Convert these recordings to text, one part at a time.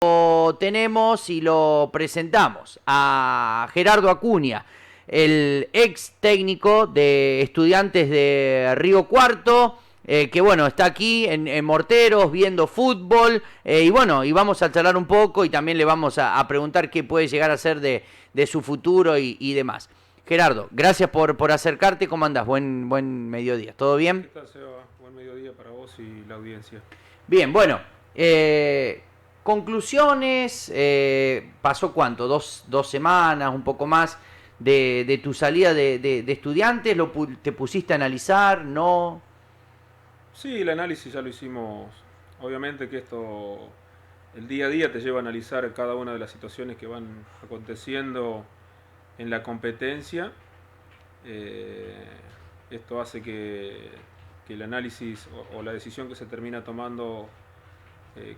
Lo tenemos y lo presentamos a Gerardo Acuña, el ex técnico de Estudiantes de Río Cuarto, que bueno, está aquí en Morteros viendo fútbol, y bueno, y vamos a charlar un poco y también le vamos a preguntar qué puede llegar a ser de su futuro y demás. Gerardo, gracias por acercarte. ¿Cómo andás? Buen mediodía. ¿Todo bien? ¿Qué tal, Seba? Buen mediodía para vos y la audiencia. Bien, bueno, conclusiones, pasó cuánto, dos semanas, un poco más de tu salida de estudiantes, ¿te pusiste a analizar? ¿No? Sí, el análisis ya lo hicimos. Obviamente que esto, el día a día te lleva a analizar cada una de las situaciones que van aconteciendo en la competencia. Eh, Esto hace que el análisis o la decisión que se termina tomando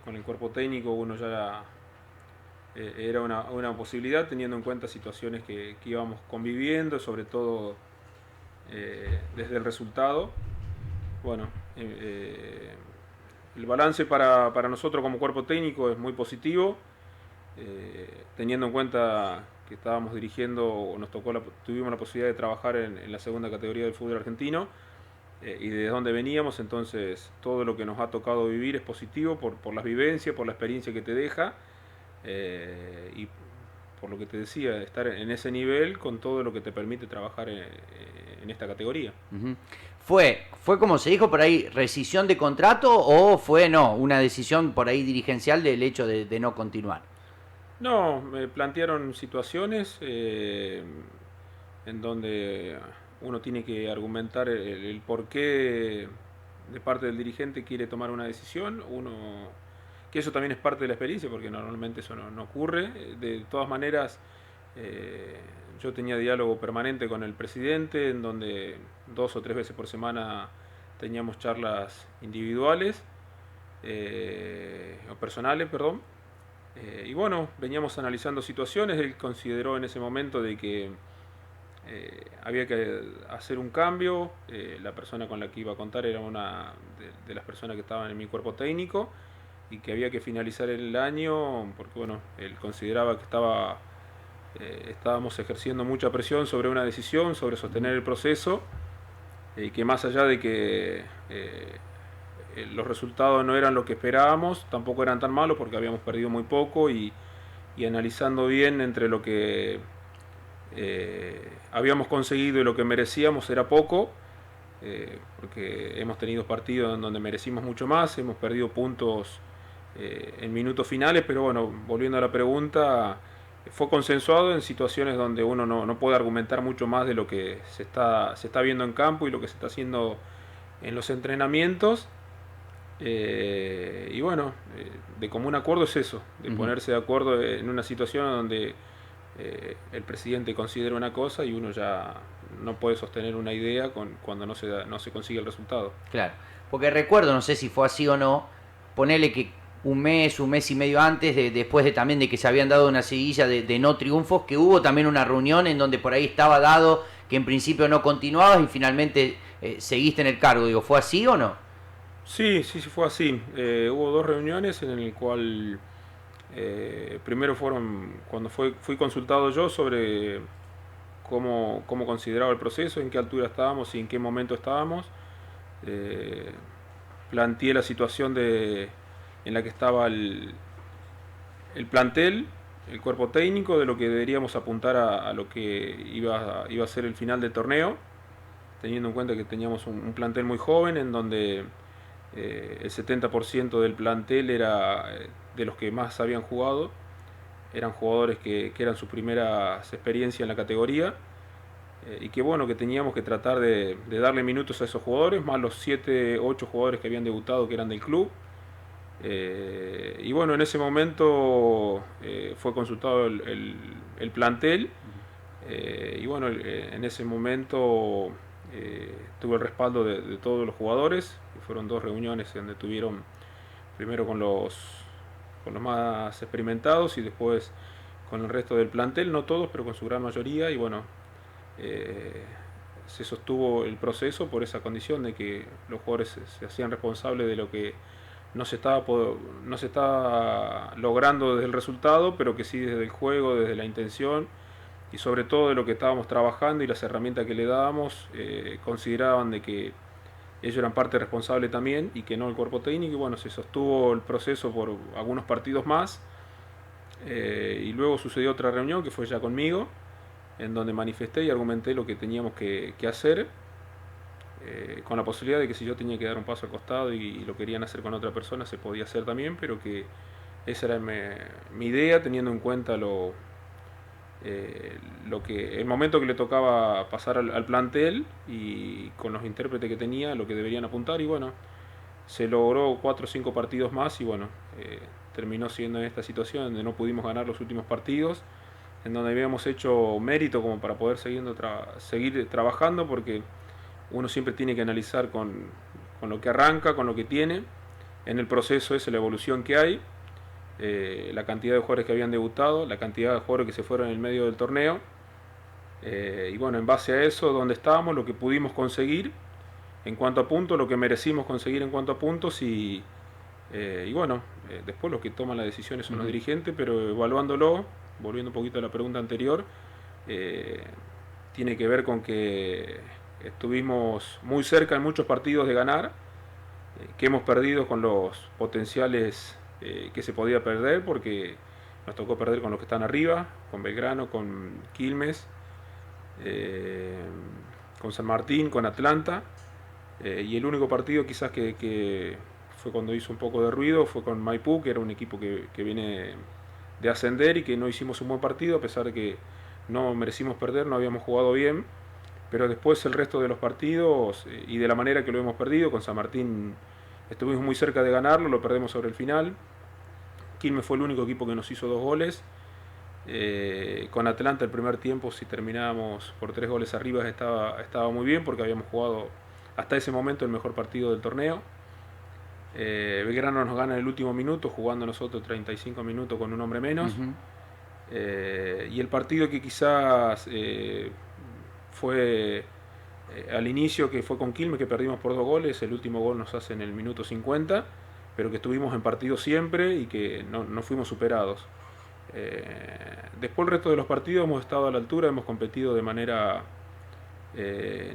con el cuerpo técnico, uno ya era una posibilidad teniendo en cuenta situaciones que íbamos conviviendo, sobre todo desde el resultado. Bueno, el balance para nosotros como cuerpo técnico es muy positivo, teniendo en cuenta que estábamos dirigiendo, tuvimos la posibilidad de trabajar en la segunda categoría del fútbol argentino, y de dónde veníamos. Entonces todo lo que nos ha tocado vivir es positivo por las vivencias, por la experiencia que te deja, y por lo que te decía, estar en ese nivel con todo lo que te permite trabajar en esta categoría. Ujú. ¿Fue como se dijo por ahí, rescisión de contrato o fue, no, una decisión por ahí dirigencial del hecho de no continuar? No, me plantearon situaciones en donde uno tiene que argumentar el por qué de parte del dirigente quiere tomar una decisión. Que eso también es parte de la experiencia, porque normalmente eso no ocurre. De todas maneras, eh, yo tenía diálogo permanente con el presidente, en donde 2 o 3 veces por semana teníamos charlas individuales, o personales, perdón. Y bueno, veníamos analizando situaciones. Él consideró en ese momento de que había que hacer un cambio. La persona con la que iba a contar era una de las personas que estaban en mi cuerpo técnico, y que había que finalizar el año porque bueno, él consideraba que estábamos ejerciendo mucha presión sobre una decisión, sobre sostener el proceso, y que más allá de que los resultados no eran lo que esperábamos, tampoco eran tan malos porque habíamos perdido muy poco, y analizando bien entre lo que habíamos conseguido y lo que merecíamos era poco, porque hemos tenido partidos en donde merecimos mucho más, hemos perdido puntos en minutos finales, pero bueno, volviendo a la pregunta, fue consensuado en situaciones donde uno no puede argumentar mucho más de lo que se está viendo en campo y lo que se está haciendo en los entrenamientos. Y bueno, de común acuerdo es eso, de Ujú. ponerse de acuerdo en una situación donde el presidente considera una cosa y uno ya no puede sostener una idea cuando no se consigue el resultado. Claro, porque recuerdo, no sé si fue así o no, ponerle que un mes y medio antes, después de también de que se habían dado una seguilla de no triunfos, que hubo también una reunión en donde por ahí estaba dado que en principio no continuabas y finalmente seguiste en el cargo. Digo, ¿fue así o no? Sí, sí, sí fue así. Hubo 2 reuniones en el cual primero fueron cuando fui consultado yo sobre cómo consideraba el proceso, en qué altura estábamos y en qué momento estábamos. Eh, Planteé la situación en la que estaba el plantel, el cuerpo técnico, de lo que deberíamos apuntar a lo que iba a ser el final del torneo, teniendo en cuenta que teníamos un plantel muy joven, en donde el 70% del plantel era de los que más habían jugado, eran jugadores que eran sus primeras experiencias en la categoría, y que bueno, que teníamos que tratar de darle minutos a esos jugadores, más los 7 8 jugadores que habían debutado, que eran del club. Y bueno, en ese momento fue consultado el plantel, y bueno, en ese momento tuve el respaldo de todos los jugadores. Fueron 2 reuniones donde tuvieron primero con los más experimentados y después con el resto del plantel, no todos, pero con su gran mayoría. Y bueno, eh, se sostuvo el proceso por esa condición de que los jugadores se hacían responsables no se estaba logrando desde el resultado, pero que sí desde el juego, desde la intención y sobre todo de lo que estábamos trabajando y las herramientas que le dábamos, consideraban de que ellos eran parte responsable también y que no el cuerpo técnico. Y bueno, se sostuvo el proceso por algunos partidos más, y luego sucedió otra reunión que fue ya conmigo, en donde manifesté y argumenté lo que teníamos que hacer, con la posibilidad de que si yo tenía que dar un paso al costado y lo querían hacer con otra persona, se podía hacer también, pero que esa era mi idea, teniendo en cuenta el momento que le tocaba pasar al plantel y con los intérpretes que tenía, lo que deberían apuntar. Y bueno, se logró 4 o 5 partidos más y bueno, terminó siendo en esta situación donde no pudimos ganar los últimos partidos, en donde habíamos hecho mérito como para poder seguir trabajando, porque uno siempre tiene que analizar con lo que arranca, con lo que tiene. En el proceso es la evolución que hay, la cantidad de jugadores que habían debutado, la cantidad de jugadores que se fueron en el medio del torneo, y bueno, en base a eso, donde estábamos, lo que pudimos conseguir en cuanto a puntos, lo que merecimos conseguir en cuanto a puntos, y bueno, después los que toman las decisiones son los dirigentes, pero evaluándolo, volviendo un poquito a la pregunta anterior, tiene que ver con que estuvimos muy cerca en muchos partidos de ganar, que hemos perdido con los potenciales que se podía perder, porque nos tocó perder con los que están arriba, con Belgrano, con Quilmes, con San Martín, con Atlanta, y el único partido quizás que fue cuando hizo un poco de ruido fue con Maipú, que era un equipo que viene de ascender y que no hicimos un buen partido, a pesar de que no merecimos perder, no habíamos jugado bien, pero después el resto de los partidos y de la manera que lo hemos perdido, con San Martín estuvimos muy cerca de ganarlo, lo perdemos sobre el final. Quilmes fue el único equipo que nos hizo 2 goles. Con Atlanta el primer tiempo, si terminábamos por 3 goles arriba, estaba muy bien, porque habíamos jugado hasta ese momento el mejor partido del torneo. Belgrano nos gana en el último minuto, jugando nosotros 35 minutos con un hombre menos. Y el partido que quizás fue al inicio, que fue con Quilmes, que perdimos por 2 goles, el último gol nos hace en el minuto 50, pero que estuvimos en partido siempre y que no fuimos superados. Después el resto de los partidos hemos estado a la altura, hemos competido de manera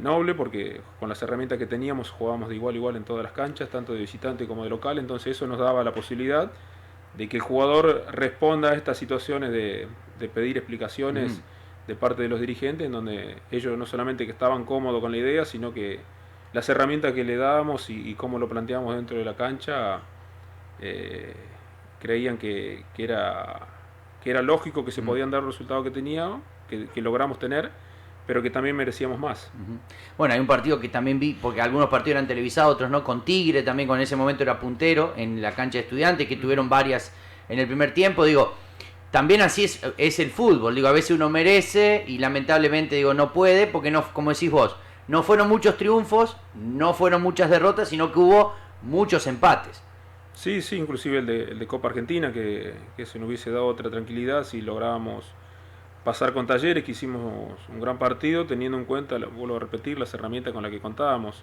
noble, porque con las herramientas que teníamos jugábamos de igual a igual en todas las canchas, tanto de visitante como de local. Entonces eso nos daba la posibilidad de que el jugador responda a estas situaciones de pedir explicaciones de parte de los dirigentes, en donde ellos no solamente que estaban cómodos con la idea, sino que las herramientas que le dábamos y cómo lo planteamos dentro de la cancha, creían que era lógico, que se podían dar los resultados que teníamos, que logramos tener, pero que también merecíamos más. Bueno, hay un partido que también vi, porque algunos partidos eran televisados, otros no, con Tigre también, con ese momento era puntero en la cancha de Estudiantes, que tuvieron varias en el primer tiempo. Digo, también así es el fútbol. Digo, a veces uno merece y lamentablemente, digo, no puede, porque no, como decís vos, no fueron muchos triunfos, no fueron muchas derrotas, sino que hubo muchos empates. Sí, inclusive el de Copa Argentina, que se nos hubiese dado otra tranquilidad si lográbamos pasar con Talleres, que hicimos un gran partido, teniendo en cuenta, vuelvo a repetir, las herramientas con las que contábamos.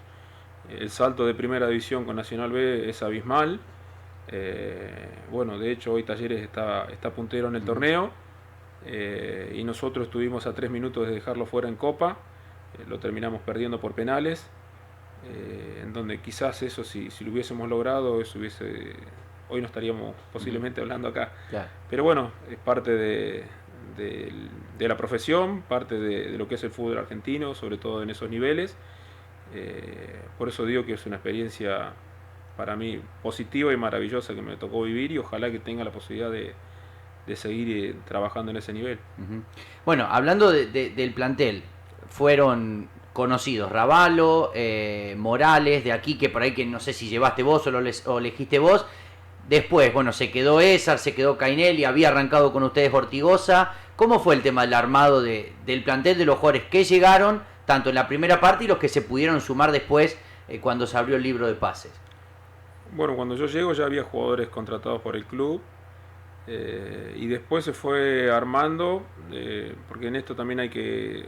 El salto de primera división con Nacional B es abismal. Bueno, de hecho hoy Talleres está puntero en el torneo, y nosotros estuvimos a 3 minutos de dejarlo fuera en Copa. Lo terminamos perdiendo por penales, en donde quizás eso, si lo hubiésemos logrado, hoy no estaríamos posiblemente hablando acá. Claro. Pero bueno, es parte de la profesión, parte de lo que es el fútbol argentino, sobre todo en esos niveles. Por eso digo que es una experiencia para mí positiva y maravillosa que me tocó vivir, y ojalá que tenga la posibilidad de seguir trabajando en ese nivel. Bueno, hablando del plantel, fueron conocidos Ravalo, Morales, de aquí, que por ahí que no sé si llevaste vos o elegiste vos. Después, bueno, se quedó Esar, se quedó Cainelli, había arrancado con ustedes Ortigosa. ¿Cómo fue el tema del armado del plantel, de los jugadores que llegaron, tanto en la primera parte y los que se pudieron sumar después, cuando se abrió el libro de pases? Bueno, cuando yo llego ya había jugadores contratados por el club, y después se fue armando, porque en esto también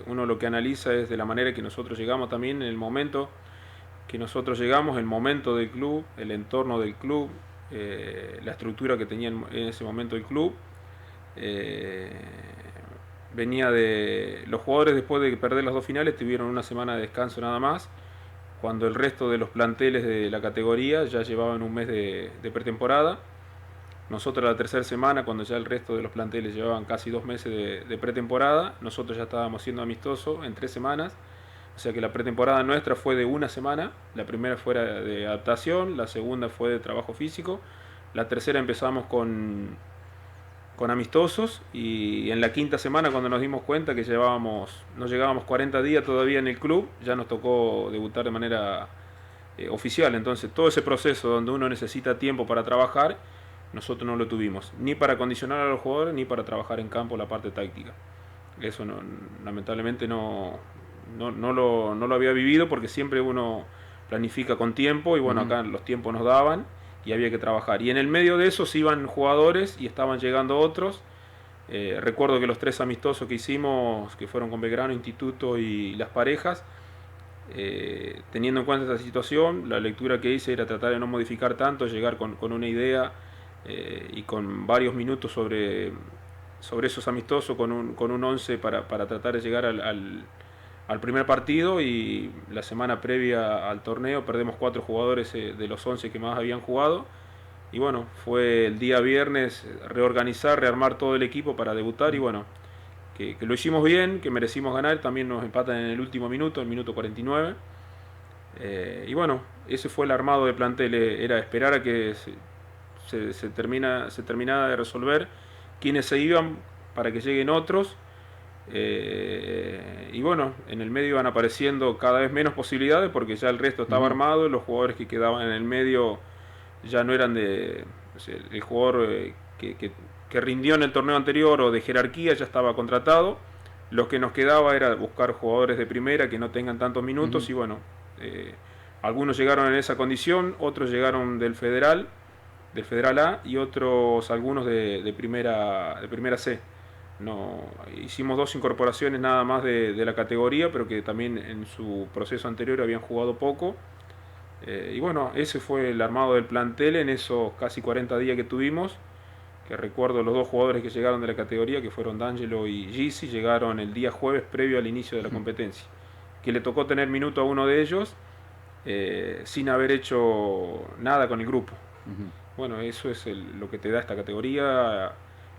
uno lo que analiza es de la manera que nosotros llegamos también, en el momento que nosotros llegamos, el momento del club, el entorno del club, la estructura que tenía en ese momento el club. Venía de... Los jugadores, después de perder las 2 finales, tuvieron una semana de descanso nada más, cuando el resto de los planteles de la categoría ya llevaban un mes de pretemporada. Nosotros la tercera semana, cuando ya el resto de los planteles llevaban casi 2 meses de pretemporada, nosotros ya estábamos siendo amistosos en 3 semanas. O sea que la pretemporada nuestra fue de una semana. La primera fue de adaptación, la segunda fue de trabajo físico, la tercera empezamos con amistosos, y en la quinta semana, cuando nos dimos cuenta que no llegábamos 40 días todavía en el club, ya nos tocó debutar de manera oficial. Entonces todo ese proceso donde uno necesita tiempo para trabajar, nosotros no lo tuvimos, ni para condicionar a los jugadores, ni para trabajar en campo la parte táctica. Eso lamentablemente no lo había vivido, porque siempre uno planifica con tiempo, y bueno, acá los tiempos nos daban y había que trabajar. Y en el medio de eso iban jugadores y estaban llegando otros. Recuerdo que los 3 amistosos que hicimos, que fueron con Belgrano, Instituto y Las Parejas, teniendo en cuenta esta situación, la lectura que hice era tratar de no modificar tanto, llegar con una idea y con varios minutos sobre esos amistosos, con un 11 para tratar de llegar al primer partido. Y la semana previa al torneo perdemos 4 jugadores de los 11 que más habían jugado. Y bueno, fue el día viernes reorganizar, rearmar todo el equipo para debutar. Y bueno, que lo hicimos bien, que merecimos ganar. También nos empatan en el último minuto, el minuto 49. Y bueno, ese fue el armado de plantel. Era esperar a que se terminara de resolver quiénes se iban para que lleguen otros. Y bueno, en el medio iban apareciendo cada vez menos posibilidades, porque ya el resto estaba armado. Los jugadores que quedaban en el medio ya no eran el jugador que rindió en el torneo anterior o de jerarquía, ya estaba contratado. Lo que nos quedaba era buscar jugadores de primera que no tengan tantos minutos. Y bueno, algunos llegaron en esa condición, otros llegaron del Federal A, y algunos de primera C. No, hicimos 2 incorporaciones nada más de la categoría, pero que también en su proceso anterior habían jugado poco. Y bueno, ese fue el armado del plantel en esos casi 40 días que tuvimos. Que recuerdo, los 2 jugadores que llegaron de la categoría, que fueron D'Angelo y Gizzi, llegaron el día jueves previo al inicio de la competencia, que le tocó tener minuto a uno de ellos, sin haber hecho nada con el grupo. Bueno, eso es lo que te da esta categoría,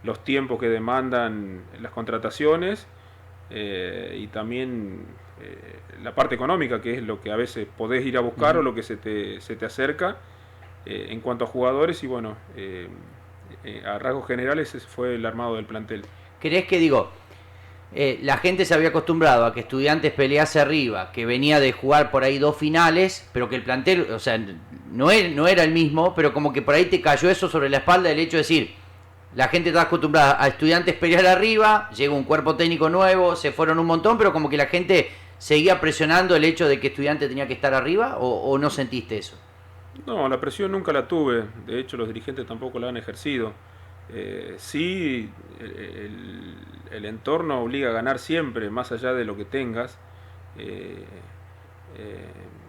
los tiempos que demandan las contrataciones, y también la parte económica, que es lo que a veces podés ir a buscar o lo que se te acerca en cuanto a jugadores. Y bueno, a rasgos generales ese fue el armado del plantel. ¿Crees que, la gente se había acostumbrado a que Estudiantes pelease arriba, que venía de jugar por ahí 2 finales, pero que el plantel, o sea, no era el mismo, pero como que por ahí te cayó eso sobre la espalda, el hecho de decir, la gente está acostumbrada a Estudiantes pelear arriba, llegó un cuerpo técnico nuevo, se fueron un montón, pero como que la gente seguía presionando el hecho de que Estudiantes tenía que estar arriba, o no sentiste eso? No, la presión nunca la tuve. De hecho, los dirigentes tampoco la han ejercido. Sí, el entorno obliga a ganar siempre, más allá de lo que tengas.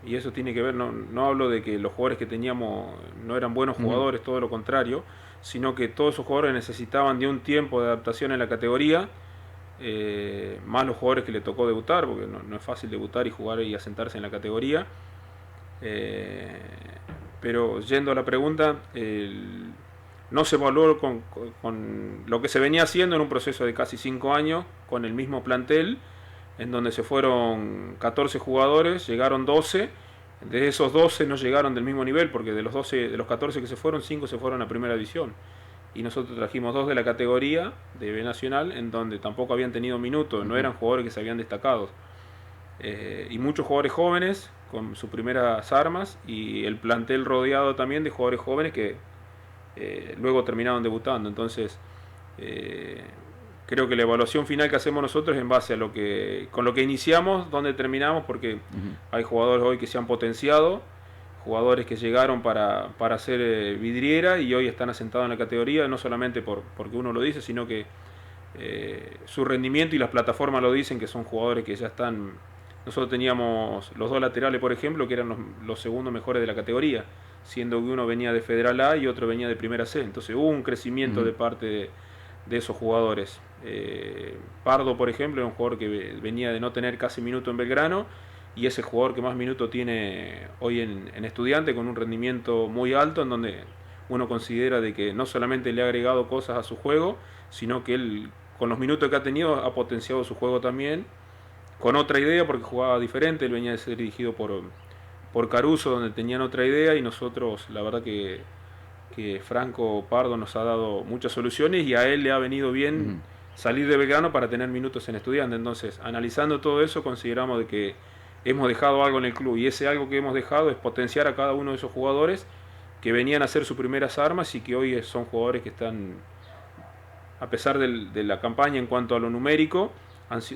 Y eso tiene que ver, no hablo de que los jugadores que teníamos no eran buenos jugadores, todo lo contrario, sino que todos esos jugadores necesitaban de un tiempo de adaptación en la categoría, más los jugadores que le tocó debutar, porque no es fácil debutar y jugar y asentarse en la categoría. Pero yendo a la pregunta, no se evaluó con lo que se venía haciendo en un proceso de casi 5 años, con el mismo plantel, en donde se fueron 14 jugadores, llegaron 12. De esos 12 no llegaron del mismo nivel, porque de los 14 que se fueron, 5 se fueron a primera división. Y nosotros trajimos 2 de la categoría de B Nacional, en donde tampoco habían tenido minutos, no eran jugadores que se habían destacado. Y muchos jugadores jóvenes con sus primeras armas, y el plantel rodeado también de jugadores jóvenes que luego terminaron debutando. Entonces, creo que la evaluación final que hacemos nosotros es en base a con lo que iniciamos, donde terminamos, porque hay jugadores hoy que se han potenciado, jugadores que llegaron para hacer vidriera y hoy están asentados en la categoría, no solamente porque uno lo dice, sino que su rendimiento y las plataformas lo dicen, que son jugadores que ya están. Nosotros teníamos los 2 laterales, por ejemplo, que eran los segundos mejores de la categoría. siendo que uno venía de Federal A y otro venía de Primera C. Entonces hubo un crecimiento de parte de esos jugadores. Pardo, por ejemplo, era un jugador que venía de no tener casi minuto en Belgrano, y es el jugador que más minutos tiene hoy en Estudiante, con un rendimiento muy alto, en donde uno considera de que no solamente le ha agregado cosas a su juego, sino que él, con los minutos que ha tenido, ha su juego también, con otra idea, porque jugaba diferente. Él venía de ser dirigido por Caruso, donde tenían otra idea, y nosotros, la verdad que Franco Pardo nos ha dado muchas soluciones, y a él le ha venido bien salir de Belgrano para tener minutos en Estudiante. Entonces, analizando todo eso, consideramos de que hemos dejado algo en el club, y ese algo que hemos dejado es potenciar a cada uno de esos jugadores que venían a hacer sus primeras armas, y que hoy son jugadores que están, a pesar de la campaña en cuanto a lo numérico,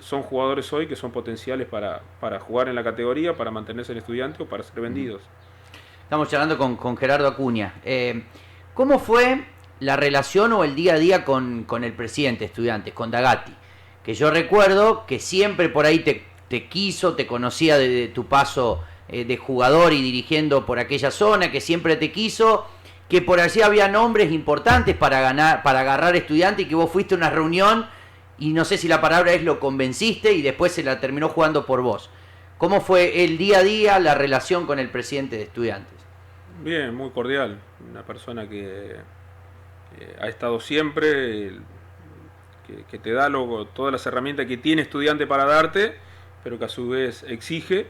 son jugadores hoy que son potenciales para jugar en la categoría, para mantenerse en Estudiante o para ser vendidos. Estamos charlando con Gerardo Acuña. ¿Cómo fue la relación o el día a día con el presidente de Estudiantes, con D'Agati? Que yo recuerdo que siempre por ahí te quiso, te conocía de tu paso de jugador y dirigiendo por aquella zona, que siempre te quiso, que por allí había nombres importantes para agarrar Estudiantes, y que vos fuiste a una reunión y no sé si la palabra es lo convenciste y después se la terminó jugando por vos. ¿Cómo fue el día a día, la relación con el presidente de Estudiantes? Bien, muy cordial. Una persona que ha estado siempre, que te da todas las herramientas que tiene Estudiante para darte, pero que a su vez exige.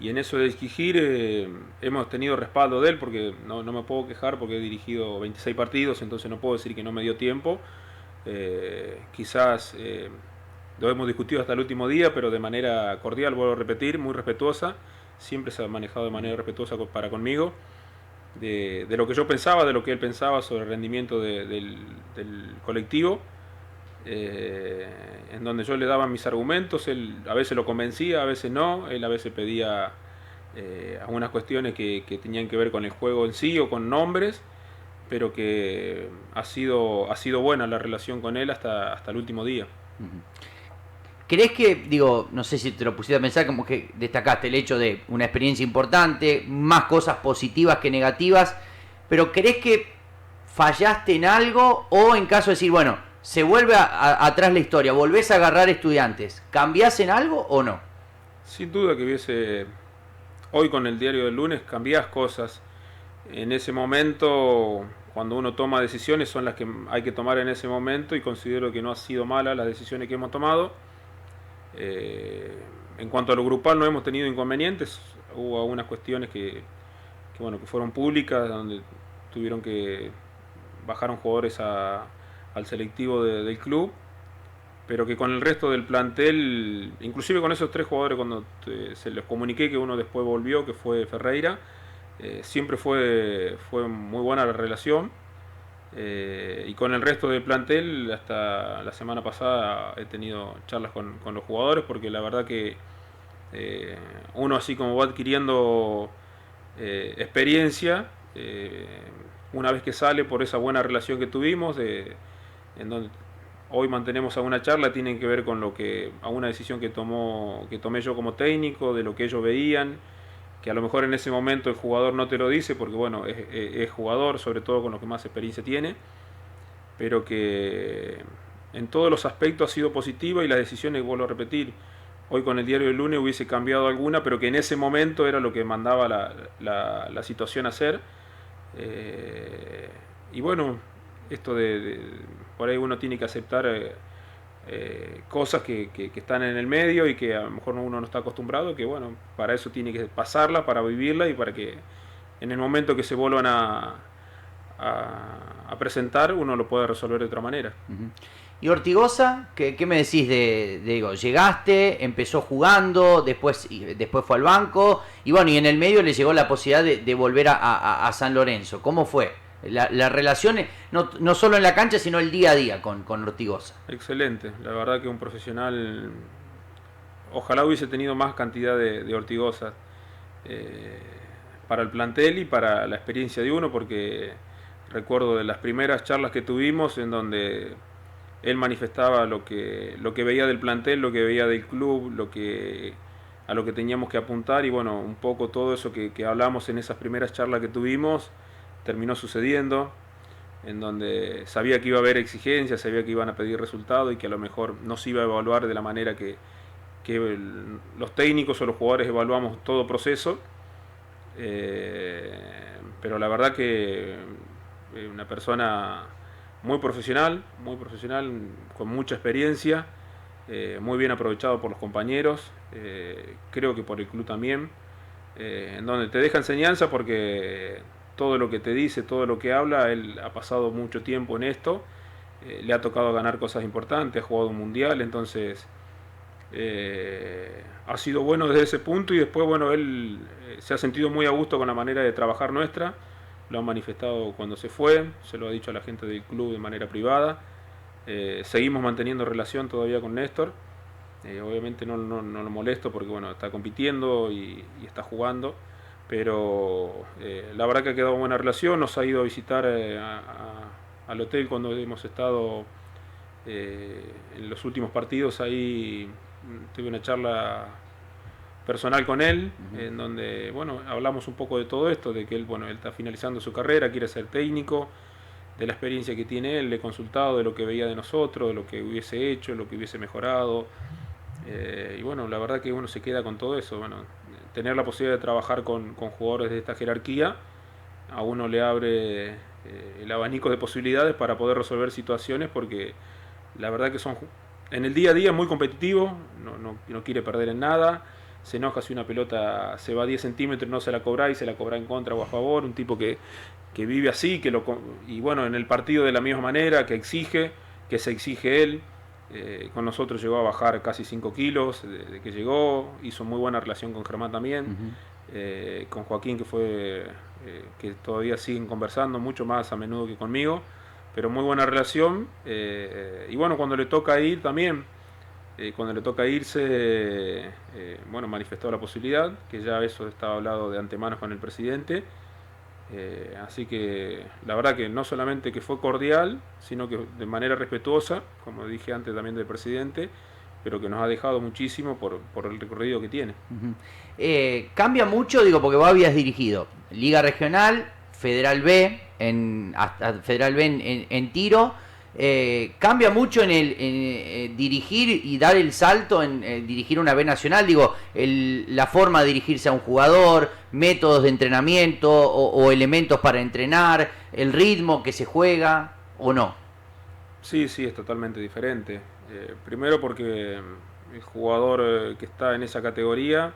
Y en eso de exigir hemos tenido respaldo de él, porque no me puedo quejar, porque he dirigido 26 partidos, entonces no puedo decir que no me dio tiempo. Quizás lo hemos discutido hasta el último día, pero de manera cordial, vuelvo a repetir, muy respetuosa. Siempre se ha manejado de manera respetuosa para conmigo, de lo que yo pensaba, de lo que él pensaba sobre el rendimiento del colectivo, en donde yo le daba mis argumentos. Él a veces lo convencía, a veces no. Él a veces pedía algunas cuestiones que tenían que ver con el juego en sí o con nombres, pero que ha sido buena la relación con él hasta el último día. ¿Crees que, digo, no sé si te lo pusiste a pensar, como que destacaste el hecho de una experiencia importante, más cosas positivas que negativas, pero crees que fallaste en algo, o en caso de decir, bueno, se vuelve atrás la historia, volvés a agarrar Estudiantes, ¿cambiás en algo o no? Sin duda que hubiese, hoy con el diario del lunes, cambiás cosas. En ese momento, cuando uno toma decisiones, son las que hay que tomar en ese momento, y considero que no han sido malas las decisiones que hemos tomado. En cuanto a lo grupal, no hemos tenido inconvenientes. Hubo algunas cuestiones que fueron públicas, donde tuvieron que bajaron jugadores al selectivo del club, pero que con el resto del plantel, inclusive con esos 3 jugadores, cuando se les comuniqué que uno después volvió, que fue Ferreira, siempre fue muy buena la relación. Y con el resto del plantel, hasta la semana pasada he tenido charlas con los jugadores, porque la verdad que uno, así como va adquiriendo experiencia, una vez que sale, por esa buena relación que tuvimos, en donde hoy mantenemos alguna charla, tienen que ver con alguna decisión que tomé yo como técnico, de lo que ellos veían, que a lo mejor en ese momento el jugador no te lo dice, porque bueno, es jugador, sobre todo con lo que más experiencia tiene, pero que en todos los aspectos ha sido positiva, y las decisiones, vuelvo a repetir, hoy con el diario del lunes hubiese cambiado alguna, pero que en ese momento era lo que mandaba la situación a hacer. Y bueno, esto por ahí uno tiene que aceptar cosas que están en el medio y que a lo mejor uno no está acostumbrado, que bueno, para eso tiene que pasarla, para vivirla, y para que en el momento que se vuelvan a presentar, uno lo pueda resolver de otra manera. ¿Y Ortigosa? ¿Qué me decís digo, llegaste, empezó jugando, después fue al banco, y bueno, y en el medio le llegó la posibilidad de volver a San Lorenzo? ¿Cómo fue la relación, no solo en la cancha, sino el día a día con Ortigosa? Excelente, la verdad que un profesional. Ojalá hubiese tenido más cantidad de Ortigosa para el plantel y para la experiencia de uno, porque recuerdo de las primeras charlas que tuvimos, en donde él manifestaba lo que veía del plantel, lo que veía del club, lo que a lo que teníamos que apuntar y bueno, un poco todo eso que hablamos en esas primeras charlas que tuvimos terminó sucediendo, en donde sabía que iba a haber exigencias, sabía que iban a pedir resultados y que a lo mejor no se iba a evaluar de la manera que los técnicos o los jugadores evaluamos todo proceso, pero la verdad que una persona muy profesional, con mucha experiencia, muy bien aprovechado por los compañeros, creo que por el club también, en donde te deja enseñanza porque todo lo que te dice, todo lo que habla, él ha pasado mucho tiempo en esto, le ha tocado ganar cosas importantes, ha jugado un mundial, entonces ha sido bueno desde ese punto y después bueno, él se ha sentido muy a gusto con la manera de trabajar nuestra, lo ha manifestado cuando se fue, se lo ha dicho a la gente del club de manera privada, seguimos manteniendo relación todavía con Néstor, obviamente no lo molesto porque bueno, está compitiendo y está jugando, pero la verdad que ha quedado buena relación, nos ha ido a visitar al hotel cuando hemos estado en los últimos partidos, ahí tuve una charla personal con él, en donde bueno, hablamos un poco de todo esto, de que él, bueno, él está finalizando su carrera, quiere ser técnico, de la experiencia que tiene él, le he consultado de lo que veía de nosotros, de lo que hubiese hecho, lo que hubiese mejorado, y bueno, la verdad que uno se queda con todo eso, bueno, tener la posibilidad de trabajar con jugadores de esta jerarquía, a uno le abre el abanico de posibilidades para poder resolver situaciones, porque la verdad que son en el día a día muy competitivo, no quiere perder en nada, se enoja si una pelota se va a 10 centímetros, no se la cobra y se la cobra en contra o a favor, un tipo que vive así, y bueno, en el partido de la misma manera, que se exige él, con nosotros llegó a bajar casi 5 kilos de que llegó, hizo muy buena relación con Germán también, con Joaquín que todavía siguen conversando mucho más a menudo que conmigo, pero muy buena relación, y bueno, cuando le toca ir también, cuando le toca irse, bueno, manifestó la posibilidad, que ya eso estaba hablado de antemano con el presidente, así que la verdad que no solamente que fue cordial, sino que de manera respetuosa, como dije antes también del presidente, pero que nos ha dejado muchísimo por el recorrido que tiene. Cambia mucho, digo, porque vos habías dirigido Liga Regional, Federal B, hasta Federal B en tiro. Cambia mucho en dirigir y dar el salto en dirigir una B nacional, digo, la forma de dirigirse a un jugador, métodos de entrenamiento o elementos para entrenar, el ritmo que se juega o no. Sí, sí, es totalmente diferente. Primero porque el jugador que está en esa categoría,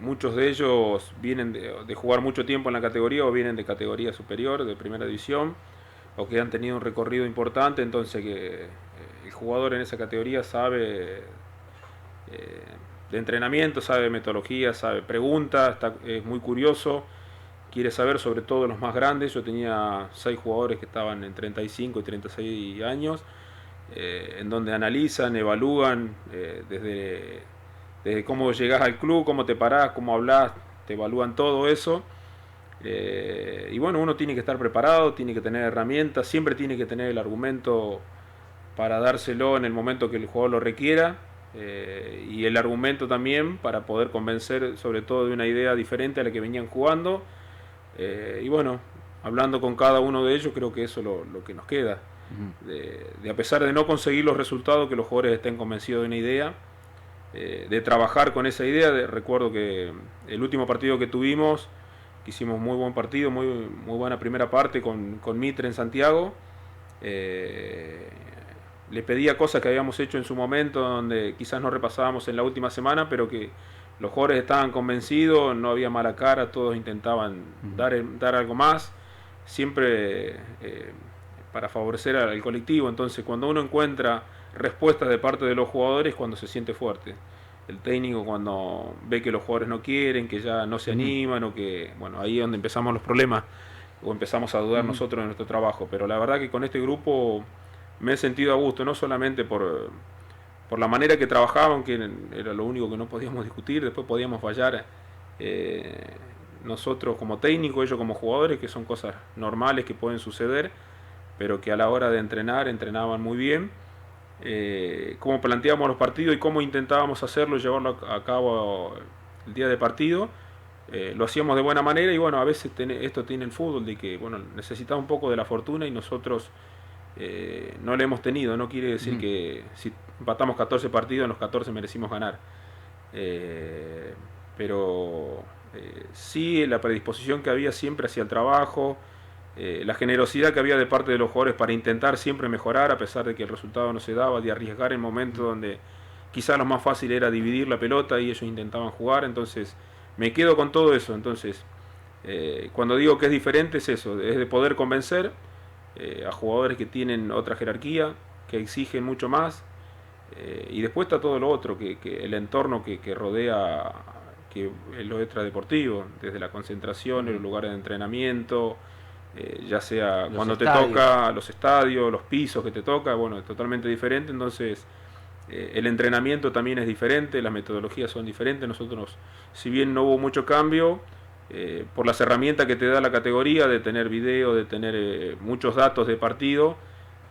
muchos de ellos vienen de jugar mucho tiempo en la categoría o vienen de categoría superior, de primera división, o que han tenido un recorrido importante, entonces que el jugador en esa categoría sabe de entrenamiento, sabe de metodología, sabe preguntas, es muy curioso, quiere saber sobre todo los más grandes. Yo tenía 6 jugadores que estaban en 35 y 36 años, en donde analizan, evalúan, desde cómo llegás al club, cómo te parás, cómo hablas, te evalúan todo eso. Y bueno, uno tiene que estar preparado, tiene que tener herramientas, siempre tiene que tener el argumento para dárselo en el momento que el jugador lo requiera, y el argumento también para poder convencer sobre todo de una idea diferente a la que venían jugando, y bueno, hablando con cada uno de ellos, creo que eso es lo que nos queda, de a pesar de no conseguir los resultados, que los jugadores estén convencidos de una idea, de trabajar con esa idea. Recuerdo que el último partido que tuvimos, que hicimos muy buen partido, muy buena primera parte con Mitre en Santiago, le pedía cosas que habíamos hecho en su momento, donde quizás no repasábamos en la última semana, pero que los jugadores estaban convencidos, no había mala cara, todos intentaban dar algo más, siempre para favorecer al colectivo. Entonces cuando uno encuentra respuestas de parte de los jugadores, cuando se siente fuerte. El técnico cuando ve que los jugadores no quieren, que ya no se animan, o que, bueno, ahí es donde empezamos los problemas, o empezamos a dudar nosotros de nuestro trabajo. Pero la verdad que con este grupo me he sentido a gusto, no solamente por la manera que trabajaban, que era lo único que no podíamos discutir, después podíamos fallar nosotros como técnicos, ellos como jugadores, que son cosas normales que pueden suceder, pero que a la hora de entrenar, entrenaban muy bien. cómo planteábamos los partidos y cómo intentábamos hacerlo y llevarlo a cabo el día de partido. Lo hacíamos de buena manera y bueno, a veces esto tiene el fútbol, de que bueno, necesitamos un poco de la fortuna y nosotros no la hemos tenido. No quiere decir que si empatamos 14 partidos, en los 14 merecimos ganar. Pero sí, la predisposición que había siempre hacia el trabajo, la generosidad que había de parte de los jugadores para intentar siempre mejorar a pesar de que el resultado no se daba, de arriesgar en momentos donde quizás lo más fácil era dividir la pelota y ellos intentaban jugar. Entonces me quedo con todo eso. Entonces cuando digo que es diferente es eso, es de poder convencer a jugadores que tienen otra jerarquía, que exigen mucho más, y después está todo lo otro, que el entorno que rodea que lo extradeportivo, desde la concentración, los lugares de entrenamiento, ya sea los cuando estadios. Te toca, los estadios, los pisos que te toca, bueno, es totalmente diferente. Entonces el entrenamiento también es diferente, las metodologías son diferentes. Nosotros, si bien no hubo mucho cambio, por las herramientas que te da la categoría, de tener video, de tener muchos datos de partido,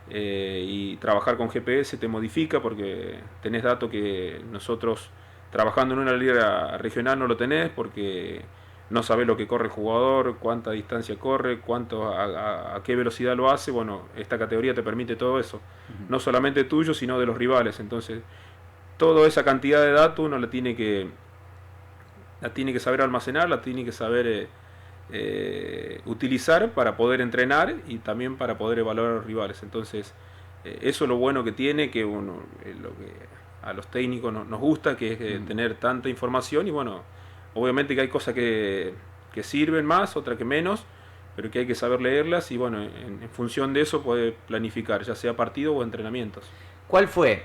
y trabajar con GPS te modifica porque tenés datos que nosotros trabajando en una liga regional no lo tenés, porque no sabés lo que corre el jugador, cuánta distancia corre, a qué velocidad lo hace. Bueno, esta categoría te permite todo eso, no solamente tuyo, sino de los rivales. Entonces, toda esa cantidad de datos uno la tiene que saber almacenar, la tiene que saber utilizar para poder entrenar y también para poder evaluar a los rivales. Entonces, eso es lo bueno que tiene, que uno, lo que a los técnicos nos gusta, que es tener tanta información. Y bueno, obviamente que hay cosas que sirven más, otras que menos, pero que hay que saber leerlas y bueno, en función de eso poder planificar, ya sea partido o entrenamientos. ¿Cuál fue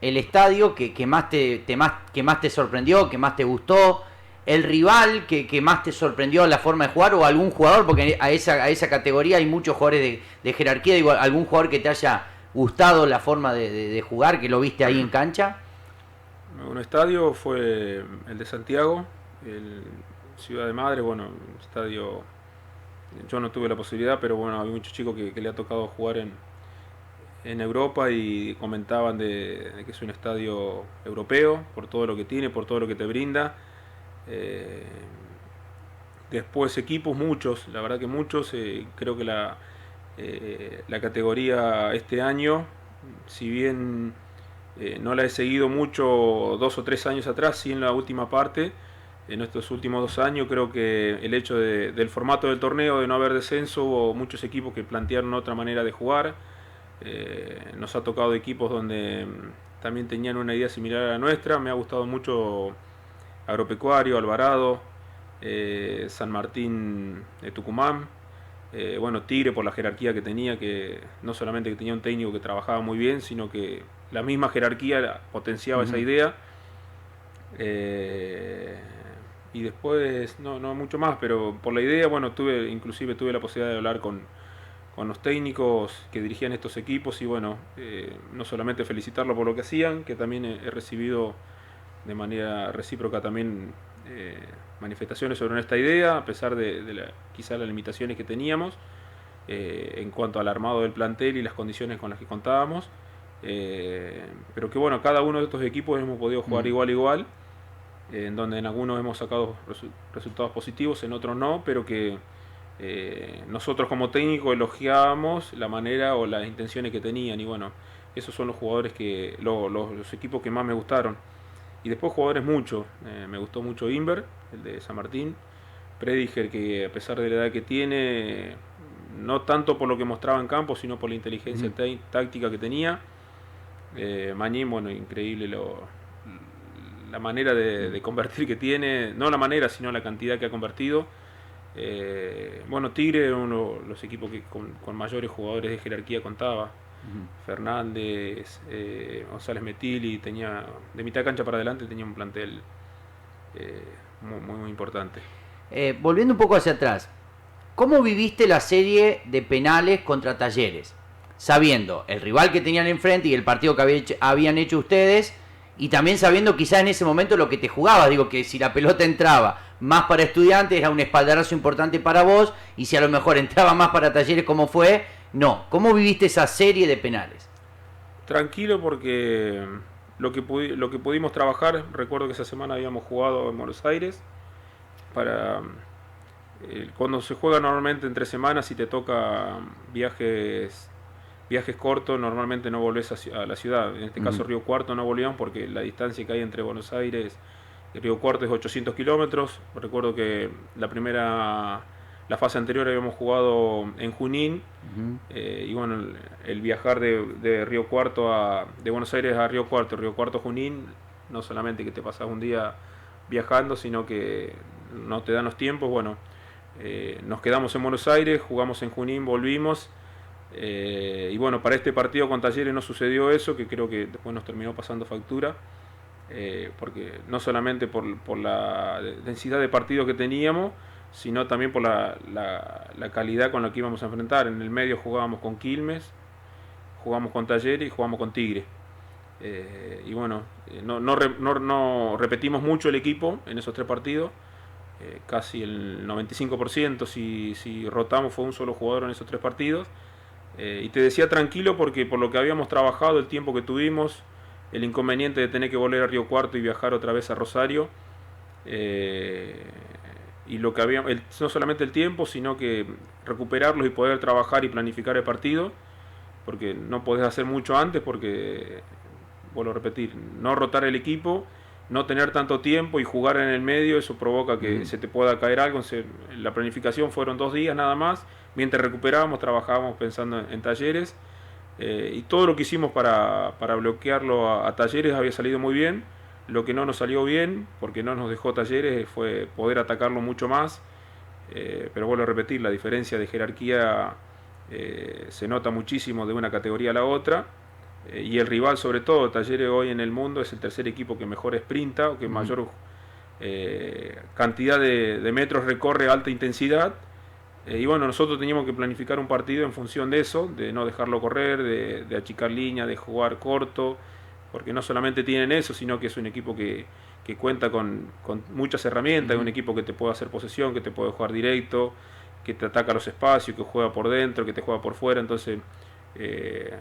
el estadio que más te sorprendió, que más te gustó? ¿El rival que más te sorprendió la forma de jugar, o algún jugador? Porque a esa categoría hay muchos jugadores de jerarquía. Digo, ¿algún jugador que te haya gustado la forma de jugar, que lo viste ahí en cancha? Un estadio fue el de Santiago, el Ciudad de Madre. Bueno, estadio, yo no tuve la posibilidad, pero bueno, hay muchos chicos que le ha tocado jugar en Europa y comentaban de que es un estadio europeo, por todo lo que tiene, por todo lo que te brinda. Después equipos, muchos, la verdad que muchos. Creo que la categoría este año, si bien no la he seguido mucho 2 o 3 años atrás, sí en la última parte, en estos últimos 2 años, creo que el hecho del formato del torneo, de no haber descenso, hubo muchos equipos que plantearon otra manera de jugar. Nos ha tocado equipos donde también tenían una idea similar a la nuestra. Me ha gustado mucho Agropecuario, Alvarado, San Martín de Tucumán, bueno, Tigre, por la jerarquía que tenía, que no solamente que tenía un técnico que trabajaba muy bien, sino que la misma jerarquía potenciaba esa idea. Y después no mucho más, pero por la idea, bueno, inclusive tuve la posibilidad de hablar con los técnicos que dirigían estos equipos y bueno, no solamente felicitarlos por lo que hacían, que también he recibido de manera recíproca también manifestaciones sobre esta idea, a pesar de quizás las limitaciones que teníamos en cuanto al armado del plantel y las condiciones con las que contábamos, pero que bueno, cada uno de estos equipos hemos podido jugar igual, en donde en algunos hemos sacado resultados positivos, en otros no, pero que nosotros como técnicos elogiábamos la manera o las intenciones que tenían. Y bueno, esos son los jugadores los equipos que más me gustaron. Y después jugadores mucho, me gustó mucho Inver, el de San Martín, Prediger, que a pesar de la edad que tiene, no tanto por lo que mostraba en campo, sino por la inteligencia táctica que tenía. Mañín, bueno, increíble la manera de convertir que tiene, no la manera, sino la cantidad que ha convertido. Bueno, Tigre era uno de los equipos que con mayores jugadores de jerarquía contaba. Fernández, González Metili, tenía de mitad de cancha para adelante, tenía un plantel muy importante. Volviendo un poco hacia atrás, ¿cómo viviste la serie de penales contra Talleres? Sabiendo el rival que tenían enfrente y el partido que habían hecho ustedes, y también sabiendo quizás en ese momento lo que te jugabas. Digo, que si la pelota entraba más para Estudiantes era un espaldarazo importante para vos, y si a lo mejor entraba más para Talleres, como fue, no. ¿Cómo viviste esa serie de penales? Tranquilo porque lo que pudimos trabajar, recuerdo que esa semana habíamos jugado en Buenos Aires para cuando se juega normalmente entre semanas y te toca viajes cortos, normalmente no volvés a la ciudad. En este caso Ujú, Río Cuarto no volvíamos porque la distancia que hay entre Buenos Aires y Río Cuarto es 800 kilómetros. Recuerdo que la fase anterior habíamos jugado en Junín, ujú. y bueno, el viajar de Río Cuarto de Buenos Aires a Río Cuarto Junín, no solamente que te pasas un día viajando, sino que no te dan los tiempos. Bueno, nos quedamos en Buenos Aires, jugamos en Junín, volvimos. Y bueno, para este partido con Talleres no sucedió eso, que creo que después nos terminó pasando factura, porque no solamente por la densidad de partido que teníamos, sino también por la calidad con la que íbamos a enfrentar. En el medio jugábamos con Quilmes, jugamos con Talleres y jugamos con Tigre. Y bueno, no repetimos mucho el equipo en esos tres partidos. Casi el 95% si rotamos fue un solo jugador en esos tres partidos. Y te decía tranquilo porque por lo que habíamos trabajado, el tiempo que tuvimos, el inconveniente de tener que volver a Río Cuarto y viajar otra vez a Rosario, eh, y lo que había, no solamente el tiempo, sino que recuperarlos y poder trabajar y planificar el partido, porque no podés hacer mucho antes porque, vuelvo a repetir, no rotar el equipo, no tener tanto tiempo y jugar en el medio, eso provoca que Ujú. se te pueda caer algo. La planificación fueron 2 días nada más, mientras recuperábamos, trabajábamos pensando en Talleres, y todo lo que hicimos para bloquearlo a Talleres había salido muy bien. Lo que no nos salió bien, porque no nos dejó Talleres, fue poder atacarlo mucho más. Pero vuelvo a repetir, la diferencia de jerarquía se nota muchísimo de una categoría a la otra. Y el rival, sobre todo, Talleres hoy en el mundo es el tercer equipo que mejor sprinta, o que Ujú. mayor cantidad de metros recorre a alta intensidad. Y bueno, nosotros teníamos que planificar un partido en función de eso, de no dejarlo correr, de achicar línea, de jugar corto, porque no solamente tienen eso, sino que es un equipo que cuenta con muchas herramientas, es un Ujú. equipo que te puede hacer posesión, que te puede jugar directo, que te ataca los espacios, que juega por dentro, que te juega por fuera. Entonces,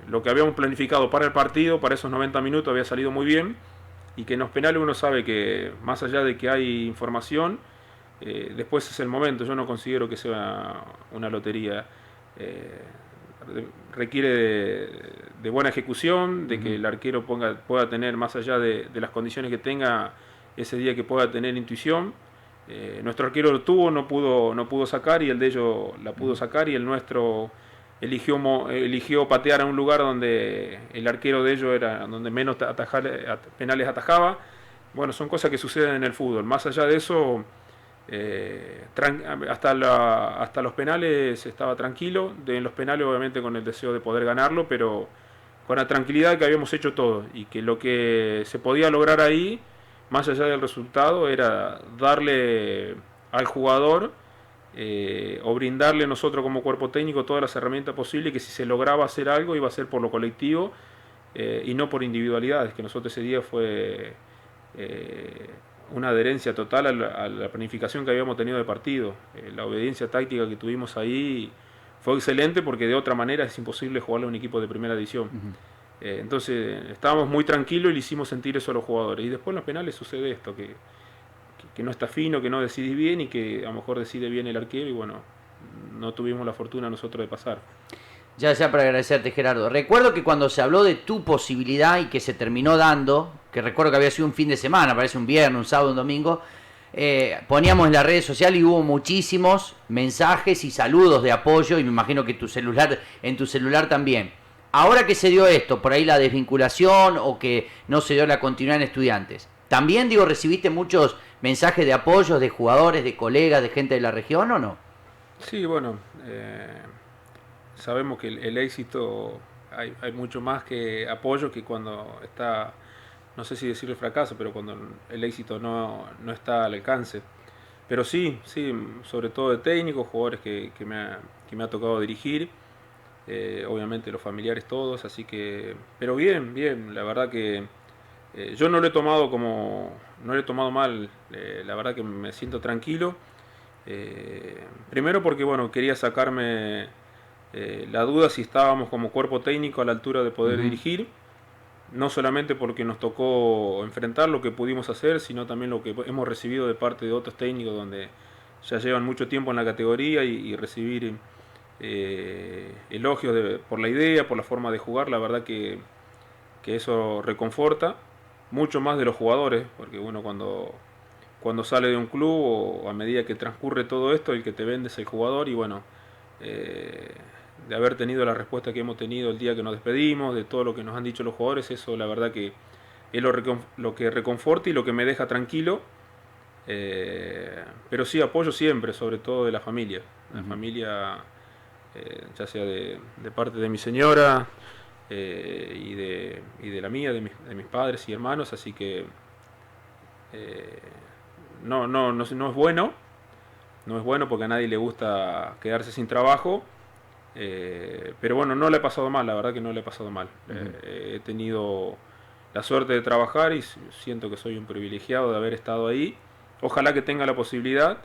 lo que habíamos planificado para el partido, para esos 90 minutos, había salido muy bien, y que en los penales uno sabe que más allá de que hay información, después es el momento. Yo no considero que sea una lotería. Eh, Requiere de buena ejecución, de que Ujú. el arquero pueda tener, más allá de las condiciones que tenga ese día, que pueda tener intuición. Nuestro arquero lo tuvo, no pudo sacar, y el de ellos la pudo Ujú. sacar, y el nuestro eligió patear a un lugar donde el arquero de ellos era donde menos penales atajaba. Bueno, son cosas que suceden en el fútbol. Más allá de eso, hasta los penales estaba tranquilo. En los penales, obviamente, con el deseo de poder ganarlo, pero con la tranquilidad que habíamos hecho todo, y que lo que se podía lograr ahí, más allá del resultado, era darle al jugador, o brindarle nosotros como cuerpo técnico todas las herramientas posibles, que si se lograba hacer algo iba a ser por lo colectivo, y no por individualidades, que nosotros ese día fue eh, una adherencia total a la planificación que habíamos tenido de partido. La obediencia táctica que tuvimos ahí fue excelente, porque de otra manera es imposible jugarle a un equipo de primera división. Ujú. Entonces estábamos muy tranquilos y le hicimos sentir eso a los jugadores. Y después en los penales sucede esto, que no está fino, que no decidís bien, y que a lo mejor decide bien el arquero, y bueno, no tuvimos la fortuna nosotros de pasar. Ya sea para agradecerte, Gerardo. Recuerdo que cuando se habló de tu posibilidad y que se terminó dando, que recuerdo que había sido un fin de semana, parece un viernes, un sábado, un domingo, poníamos en las redes sociales y hubo muchísimos mensajes y saludos de apoyo, y me imagino que en tu celular también. Ahora que se dio esto, por ahí la desvinculación o que no se dio la continuidad en Estudiantes, también digo, ¿recibiste muchos mensajes de apoyo de jugadores, de colegas, de gente de la región o no? Sí, bueno, sabemos que el éxito, hay mucho más que apoyo, que cuando está, no sé si decirlo fracaso, pero cuando el éxito no está al alcance. Pero sí, sí, sobre todo de técnicos, jugadores que me ha tocado dirigir, obviamente los familiares todos, así que, pero bien, bien, la verdad que yo no lo he tomado no lo he tomado mal. La verdad que me siento tranquilo. Primero porque, bueno, quería sacarme la duda si estábamos como cuerpo técnico a la altura de poder Ujú. dirigir. no solamente porque nos tocó enfrentar lo que pudimos hacer, sino también lo que hemos recibido de parte de otros técnicos donde ya llevan mucho tiempo en la categoría y recibir elogios por la idea, por la forma de jugar, la verdad que eso reconforta mucho más de los jugadores, porque uno cuando sale de un club o a medida que transcurre todo esto, el que te vende es el jugador y bueno, eh, de haber tenido la respuesta que hemos tenido el día que nos despedimos, de todo lo que nos han dicho los jugadores, eso la verdad que es lo que reconforta y lo que me deja tranquilo. Pero sí apoyo siempre, sobre todo de la familia. La familia, ya sea de parte de mi señora y de la mía, de mis padres y hermanos, así que no es bueno, no es bueno porque a nadie le gusta quedarse sin trabajo, pero bueno, no le he pasado mal, la verdad que no le he pasado mal. He tenido la suerte de trabajar y siento que soy un privilegiado de haber estado ahí. Ojalá que tenga la posibilidad.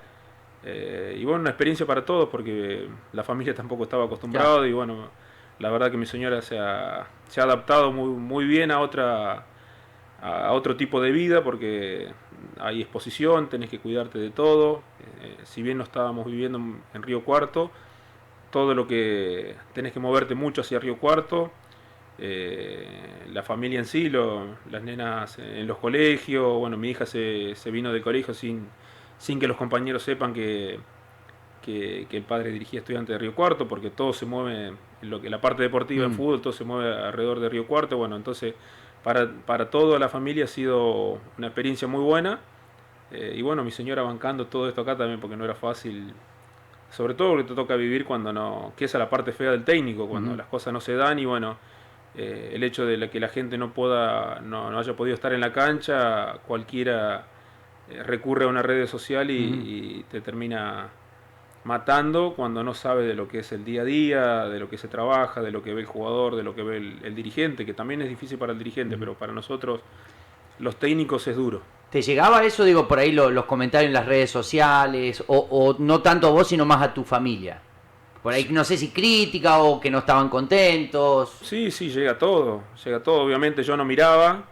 Y bueno, una experiencia para todos porque la familia tampoco estaba acostumbrada y bueno, la verdad que mi señora se ha adaptado muy bien a otro tipo de vida porque hay exposición, tenés que cuidarte de todo. Si bien no estábamos viviendo en Río Cuarto, todo lo que tenés que moverte mucho hacia Río Cuarto, la familia en sí, las nenas en los colegios, bueno, mi hija se vino del colegio sin que los compañeros sepan que el padre dirigía Estudiantes de Río Cuarto, porque todo se mueve, la parte deportiva en fútbol, todo se mueve alrededor de Río Cuarto, bueno, entonces para toda la familia ha sido una experiencia muy buena, y bueno, mi señora bancando todo esto acá también, porque no era fácil, sobre todo porque te toca vivir cuando no, que esa es la parte fea del técnico, cuando las cosas no se dan y bueno, el hecho de que la gente no haya podido estar en la cancha, cualquiera recurre a una red social y te termina matando cuando no sabe de lo que es el día a día, de lo que se trabaja, de lo que ve el jugador, de lo que ve el dirigente, que también es difícil para el dirigente, pero para nosotros los técnicos es duro. ¿Te llegaba eso, digo, por ahí los comentarios en las redes sociales, o no tanto a vos, sino más a tu familia? Por ahí no sé si crítica o que no estaban contentos. Sí, sí, llega todo, obviamente yo no miraba,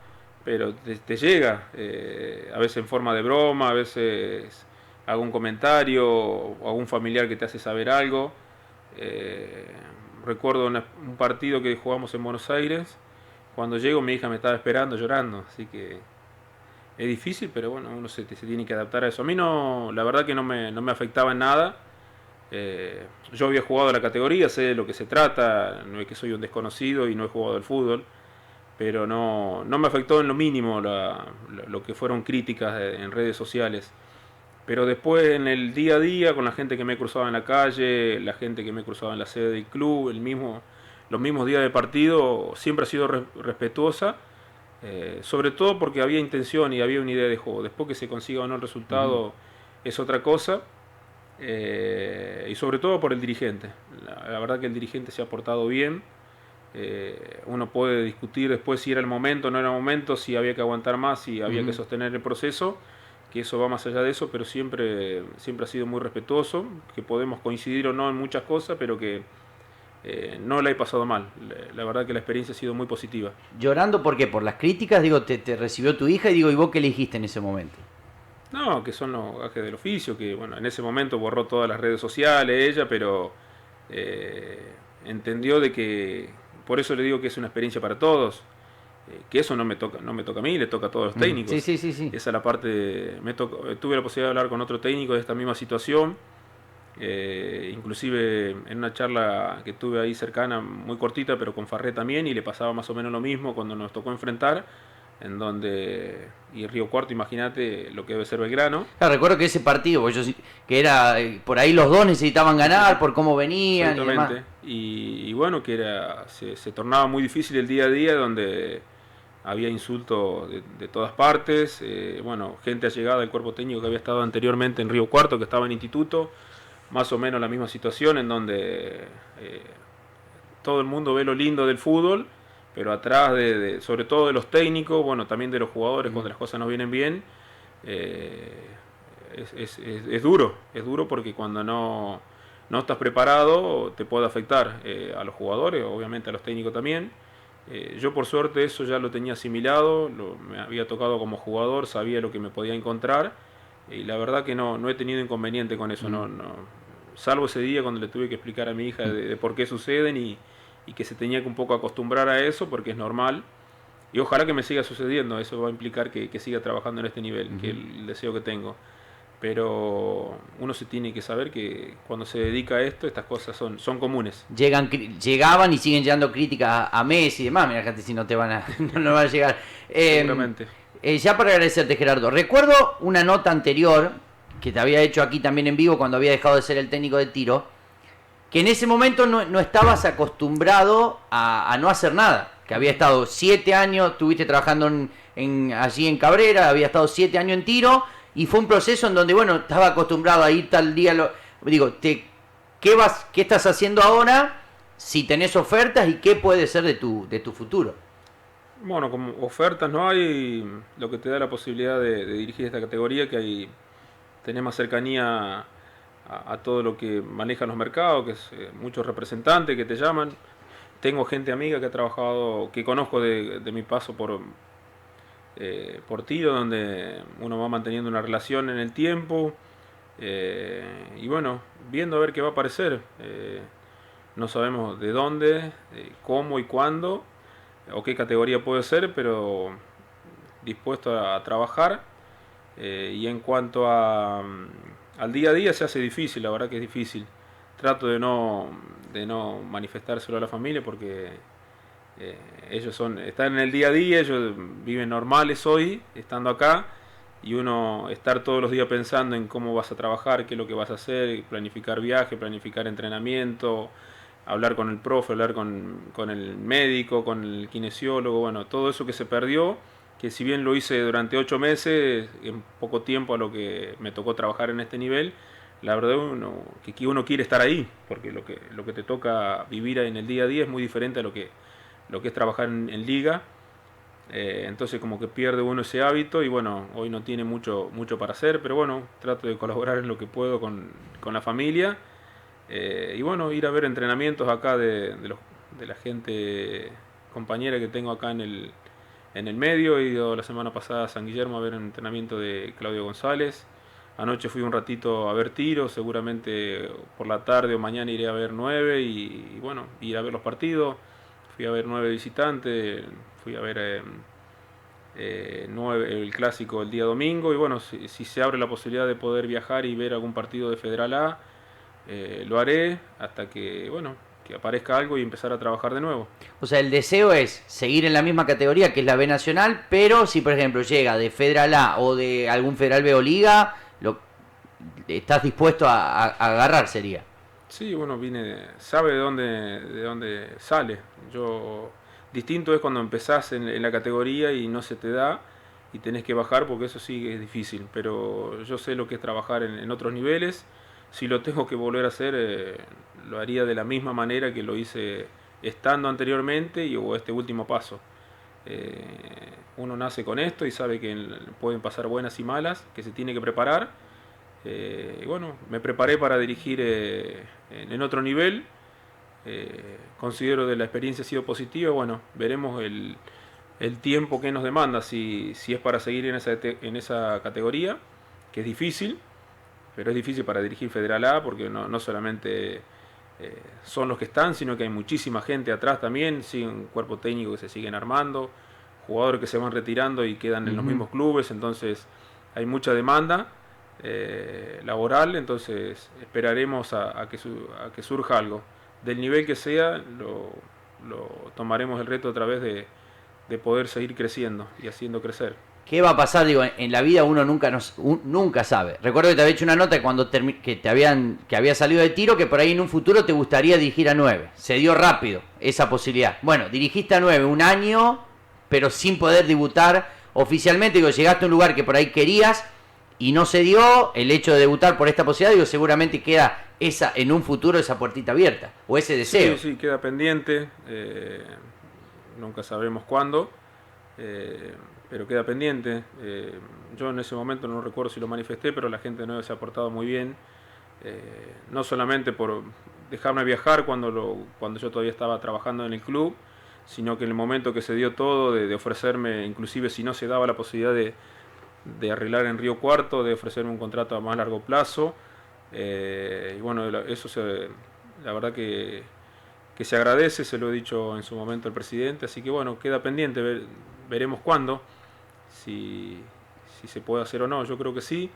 pero te llega, a veces en forma de broma, a veces algún comentario o algún familiar que te hace saber algo. Eh, Recuerdo un partido que jugamos en Buenos Aires, cuando llego mi hija me estaba esperando llorando, así que es difícil, pero bueno, uno se tiene que adaptar a eso. A mí no, la verdad que no me afectaba en nada. Yo había jugado la categoría, sé de lo que se trata, no es que soy un desconocido y no he jugado al fútbol, pero no me afectó en lo mínimo lo que fueron críticas en redes sociales. Pero después en el día a día, con la gente que me cruzaba en la calle, la gente que me cruzaba en la sede del club, los mismos días de partido, siempre ha sido respetuosa, sobre todo porque había intención y había una idea de juego. Después que se consiga o no el resultado es otra cosa. Y sobre todo por el dirigente. La verdad que el dirigente se ha portado bien. Uno puede discutir después si era el momento o no era el momento, si había que aguantar más, si había que sostener el proceso, que eso va más allá de eso, pero siempre ha sido muy respetuoso, que podemos coincidir o no en muchas cosas, pero que no la he pasado mal. La verdad que la experiencia ha sido muy positiva. ¿Llorando por qué? Por las críticas, digo, te recibió tu hija y digo, ¿y vos qué le dijiste en ese momento? No, que son los gajes del oficio, que bueno, en ese momento borró todas las redes sociales ella, pero entendió de que, por eso le digo que es una experiencia para todos, que eso no me toca a mí, le toca a todos los técnicos. Sí. Esa es la parte, tuve la posibilidad de hablar con otro técnico de esta misma situación, inclusive en una charla que tuve ahí cercana, muy cortita, pero con Farré también, y le pasaba más o menos lo mismo cuando nos tocó enfrentar, en donde, y Río Cuarto, imagínate lo que debe ser Belgrano. Claro, recuerdo que ese partido, que era, por ahí los dos necesitaban ganar por cómo venían y demás. Y bueno, que se tornaba muy difícil el día a día, donde había insultos de todas partes, bueno, gente allegada del cuerpo técnico que había estado anteriormente en Río Cuarto, que estaba en instituto, más o menos la misma situación, en donde todo el mundo ve lo lindo del fútbol, pero atrás sobre todo de los técnicos, bueno, también de los jugadores, cuando las cosas no vienen bien, es duro porque cuando no estás preparado te puede afectar a los jugadores, obviamente a los técnicos también, Yo por suerte eso ya lo tenía asimilado, me había tocado como jugador, sabía lo que me podía encontrar y la verdad que no he tenido inconveniente con eso, salvo ese día cuando le tuve que explicar a mi hija de por qué suceden y que se tenía que un poco acostumbrar a eso porque es normal. Y ojalá que me siga sucediendo, eso va a implicar que siga trabajando en este nivel, que es el deseo que tengo. Pero uno se tiene que saber que cuando se dedica a esto, estas cosas son comunes. Llegaban y siguen llegando críticas a Messi y demás. Mira, gente, si no te van a, no van a llegar. Seguramente. Ya para agradecerte, Gerardo. Recuerdo una nota anterior que te había hecho aquí también en vivo cuando había dejado de ser el técnico de tiro, que en ese momento no estabas acostumbrado a no hacer nada. Que había estado 7 años, estuviste trabajando allí en Cabrera, había estado 7 años en tiro. Y fue un proceso en donde, bueno, estaba acostumbrado a ir tal día. ¿Qué estás haciendo ahora? Si tenés ofertas y qué puede ser de tu futuro. Bueno, como ofertas no hay, lo que te da la posibilidad de dirigir esta categoría, que tenés más cercanía a todo lo que manejan los mercados, que es muchos representantes que te llaman. Tengo gente amiga que ha trabajado, que conozco de mi paso por tiro, donde uno va manteniendo una relación en el tiempo y bueno, viendo a ver qué va a aparecer. No sabemos de dónde, cómo y cuándo o qué categoría puede ser, pero dispuesto a trabajar. Y en cuanto al día a día se hace difícil, la verdad que es difícil. Trato de no manifestárselo a la familia porque ellos están en el día a día, ellos viven normales hoy, estando acá, y uno estar todos los días pensando en cómo vas a trabajar, qué es lo que vas a hacer, planificar viaje, planificar entrenamiento, hablar con el profe, hablar con el médico, con el kinesiólogo, bueno, todo eso que se perdió, que si bien lo hice durante 8 meses, en poco tiempo a lo que me tocó trabajar en este nivel, la verdad que uno quiere estar ahí, porque lo que te toca vivir en el día a día es muy diferente a lo que es trabajar en liga. Entonces como que pierde uno ese hábito y bueno, hoy no tiene mucho para hacer, pero bueno, trato de colaborar en lo que puedo con la familia. Y bueno, ir a ver entrenamientos acá de la gente compañera que tengo acá en el medio. He ido la semana pasada a San Guillermo a ver un entrenamiento de Claudio González. Anoche fui un ratito a ver tiros, seguramente por la tarde o mañana iré a ver 9 y bueno, ir a ver los partidos. Fui a ver 9 visitantes, fui a ver 9, el clásico el día domingo y bueno, si se abre la posibilidad de poder viajar y ver algún partido de Federal A, lo haré hasta que, bueno, que aparezca algo y empezar a trabajar de nuevo. O sea, el deseo es seguir en la misma categoría que es la B Nacional, pero si por ejemplo llega de Federal A o de algún Federal B o Liga, estás dispuesto a agarrar, sería. Sí, uno sabe de dónde sale. Distinto es cuando empezás en la categoría y no se te da y tenés que bajar porque eso sí es difícil. Pero yo sé lo que es trabajar en otros niveles. Si lo tengo que volver a hacer, lo haría de la misma manera que lo hice estando anteriormente o este último paso. Uno nace con esto y sabe que pueden pasar buenas y malas, que se tiene que preparar. Y bueno, me preparé para dirigir en otro nivel. Considero que la experiencia ha sido positiva. Bueno, veremos el tiempo que nos demanda, si es para seguir en esa categoría, que es difícil, pero es difícil para dirigir Federal A porque no solamente son los que están, sino que hay muchísima gente atrás también, sigue un cuerpo técnico que se siguen armando, jugadores que se van retirando y quedan en los mismos clubes, entonces hay mucha demanda laboral, entonces esperaremos a que surja algo. Del nivel que sea, lo tomaremos el reto a través de poder seguir creciendo y haciendo crecer. ¿Qué va a pasar? Digo, en la vida uno nunca sabe. Recuerdo que te había hecho una nota que había salido de tiro, que por ahí en un futuro te gustaría dirigir a 9. Se dio rápido esa posibilidad. Bueno, dirigiste a 9 un año, pero sin poder debutar oficialmente. Digo, llegaste a un lugar que por ahí querías y no se dio. El hecho de debutar por esta posibilidad, digo, seguramente queda en un futuro esa puertita abierta, o ese deseo. Sí, queda pendiente. Nunca sabremos cuándo. Pero queda pendiente. Yo en ese momento no recuerdo si lo manifesté, pero la gente de 9 se ha portado muy bien. No solamente por dejarme viajar cuando yo todavía estaba trabajando en el club, sino que en el momento que se dio todo, de ofrecerme, inclusive si no se daba la posibilidad de arreglar en Río Cuarto, de ofrecerme un contrato a más largo plazo. Y bueno, la verdad que se agradece, se lo he dicho en su momento al presidente, así que bueno, queda pendiente, veremos cuándo, si, si se puede hacer o no, yo creo que sí.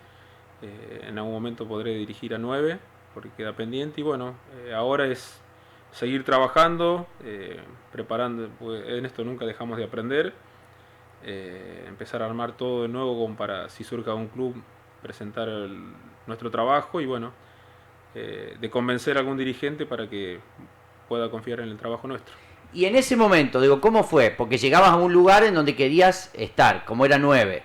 En algún momento podré dirigir a 9, porque queda pendiente, y bueno, ahora es seguir trabajando, preparando, pues en esto nunca dejamos de aprender, empezar a armar todo de nuevo como para, si surja un club, presentar nuestro trabajo y bueno, de convencer a algún dirigente para que pueda confiar en el trabajo nuestro. Y en ese momento, digo, ¿cómo fue? Porque llegabas a un lugar en donde querías estar, como era 9,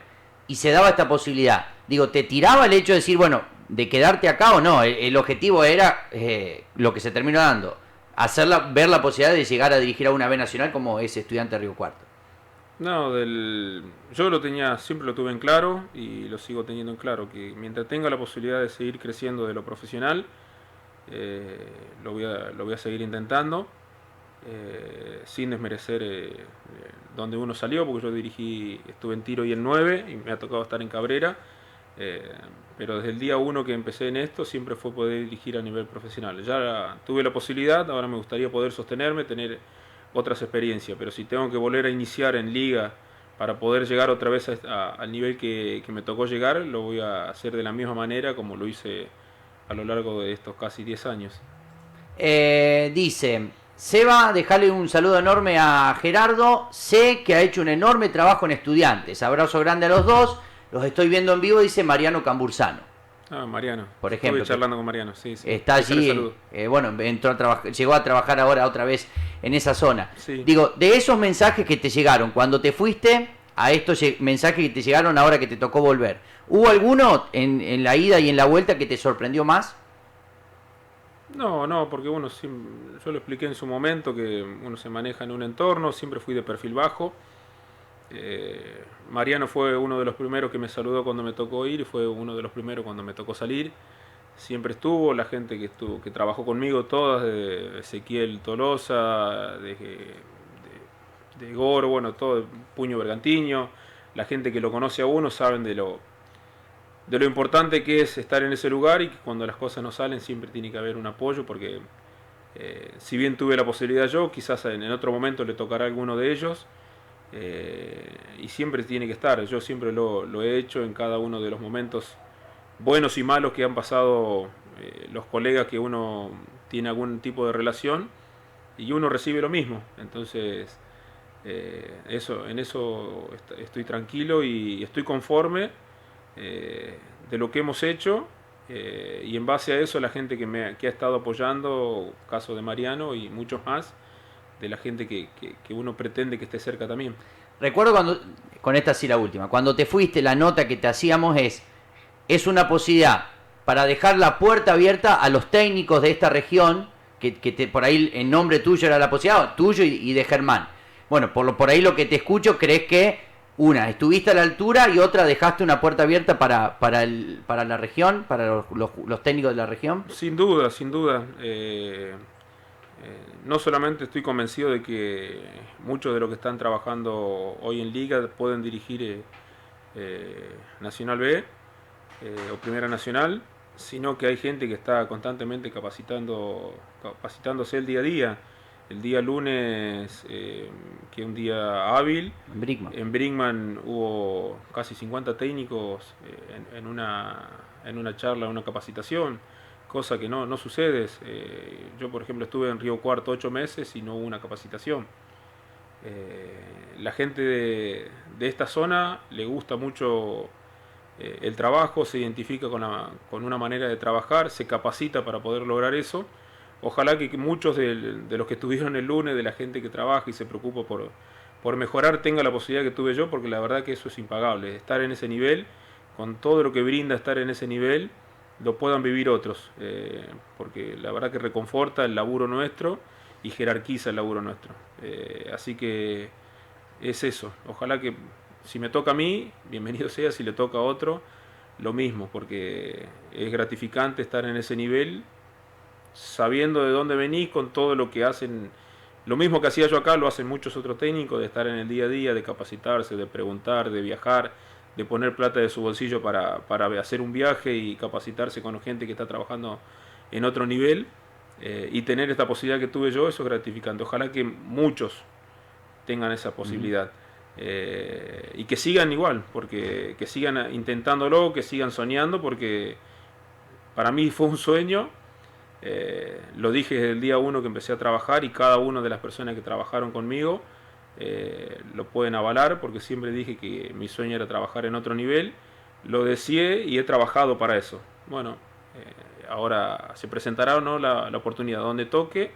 y se daba esta posibilidad. Digo, ¿te tiraba el hecho de decir, bueno, de quedarte acá o no? El objetivo era lo que se terminó dando, ver la posibilidad de llegar a dirigir a una B Nacional como es Estudiante de Río Cuarto. No, yo lo tenía, siempre lo tuve en claro y lo sigo teniendo en claro, que mientras tenga la posibilidad de seguir creciendo de lo profesional, lo voy a seguir intentando, sin desmerecer donde uno salió, porque yo estuve en Tiro y en 9 y me ha tocado estar en Cabrera, eh, pero desde el día 1 que empecé en esto siempre fue poder dirigir a nivel profesional. Ya tuve la posibilidad, ahora me gustaría poder sostenerme, tener otras experiencias, pero si tengo que volver a iniciar en liga para poder llegar otra vez al nivel que me tocó llegar, lo voy a hacer de la misma manera como lo hice a lo largo de estos casi 10 años. Dice, Seba, dejarle un saludo enorme a Gerardo. Sé que ha hecho un enorme trabajo en Estudiantes. Abrazo grande a los dos. Los estoy viendo en vivo, dice Mariano Cambursano. Ah, Mariano. Por ejemplo. Estuve charlando con Mariano, sí, sí. Está allí, bueno, llegó a trabajar ahora otra vez en esa zona. Sí. Digo, de esos mensajes que te llegaron cuando te fuiste, a estos mensajes que te llegaron ahora que te tocó volver, ¿hubo alguno en la ida y en la vuelta que te sorprendió más? No, porque bueno, yo lo expliqué en su momento que uno se maneja en un entorno, siempre fui de perfil bajo. Mariano fue uno de los primeros que me saludó cuando me tocó ir y fue uno de los primeros cuando me tocó salir. Siempre estuvo, la gente que trabajó conmigo, todas, de Ezequiel Tolosa, de Goro, bueno, todo, Puño Bergantiño, la gente que lo conoce a uno saben de lo importante que es estar en ese lugar y que cuando las cosas no salen siempre tiene que haber un apoyo porque si bien tuve la posibilidad yo, quizás en otro momento le tocará a alguno de ellos y siempre tiene que estar. Yo siempre lo he hecho en cada uno de los momentos buenos y malos que han pasado los colegas que uno tiene algún tipo de relación y uno recibe lo mismo. Entonces en eso estoy tranquilo y estoy conforme de lo que hemos hecho y en base a eso la gente que ha estado apoyando, caso de Mariano y muchos más, de la gente que uno pretende que esté cerca también. Recuerdo con esta sí la última, cuando te fuiste la nota que te hacíamos es una posibilidad para dejar la puerta abierta a los técnicos de esta región, por ahí en nombre tuyo era la posibilidad, tuyo y de Germán. Bueno, por ahí lo que te escucho, crees que una, estuviste a la altura y otra, dejaste una puerta abierta para la región, para los técnicos de la región. Sin duda, sin duda. No solamente estoy convencido de que muchos de los que están trabajando hoy en Liga pueden dirigir Nacional B o Primera Nacional, sino que hay gente que está constantemente capacitándose el día a día. El día lunes, que es un día hábil, en Brinkman hubo casi 50 técnicos en una charla, una capacitación, cosa que no sucede. Yo, por ejemplo, estuve en Río Cuarto 8 meses y no hubo una capacitación. La gente de esta zona le gusta mucho el trabajo, se identifica con una manera de trabajar, se capacita para poder lograr eso. Ojalá que muchos de los que estuvieron el lunes, de la gente que trabaja y se preocupa por mejorar, tenga la posibilidad que tuve yo, porque la verdad que eso es impagable. Estar en ese nivel, con todo lo que brinda estar en ese nivel, lo puedan vivir otros, porque la verdad que reconforta el laburo nuestro y jerarquiza el laburo nuestro. Así que es eso. Ojalá que si me toca a mí, bienvenido sea, si le toca a otro, lo mismo, porque es gratificante estar en ese nivel, sabiendo de dónde venís, con todo lo que hacen lo mismo que hacía yo acá lo hacen muchos otros técnicos, de estar en el día a día, de capacitarse, de preguntar, de viajar, de poner plata de su bolsillo para hacer un viaje y capacitarse con gente que está trabajando en otro nivel, y tener esta posibilidad que tuve yo, eso es gratificante. Ojalá que muchos tengan esa posibilidad. Y que sigan igual, porque que sigan intentándolo, que sigan soñando, porque para mí fue un sueño. Lo dije desde el día uno que empecé a trabajar, y cada una de las personas que trabajaron conmigo lo pueden avalar, porque siempre dije que mi sueño era trabajar en otro nivel. Lo deseé y he trabajado para eso. Bueno, ahora se presentará o no la oportunidad. Donde toque,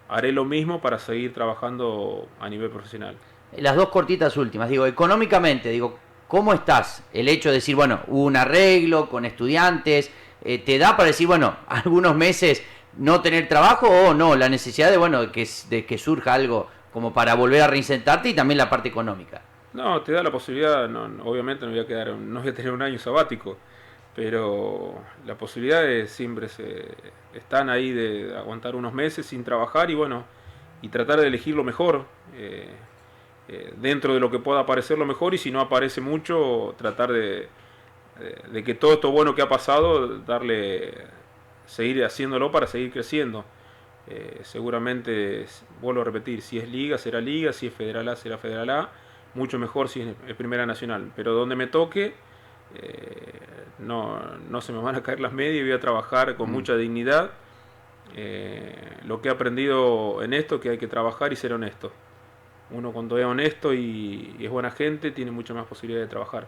haré lo mismo para seguir trabajando a nivel profesional. Las dos cortitas últimas, digo, económicamente, digo, ¿cómo estás? El hecho de decir, bueno, hubo un arreglo con estudiantes, ¿te da para decir, bueno, algunos meses no tener trabajo, o no, la necesidad de, bueno, de que surja algo como para volver a reinsertarte, y también la parte económica? No, te da la posibilidad, obviamente no voy a quedar, no voy a tener un año sabático, pero las posibilidades siempre están ahí, de aguantar unos meses sin trabajar, y bueno, y tratar de elegir lo mejor, dentro de lo que pueda aparecer lo mejor, y si no aparece mucho, tratar de que todo esto bueno que ha pasado, seguir haciéndolo para seguir creciendo. Seguramente, vuelvo a repetir, si es liga será liga, si es federal A será federal A, mucho mejor si es primera nacional, pero donde me toque, no se me van a caer las medias, y voy a trabajar con mucha dignidad. Lo que he aprendido en esto, que hay que trabajar y ser honesto. Uno, cuando es honesto y es buena gente, tiene mucha más posibilidad de trabajar.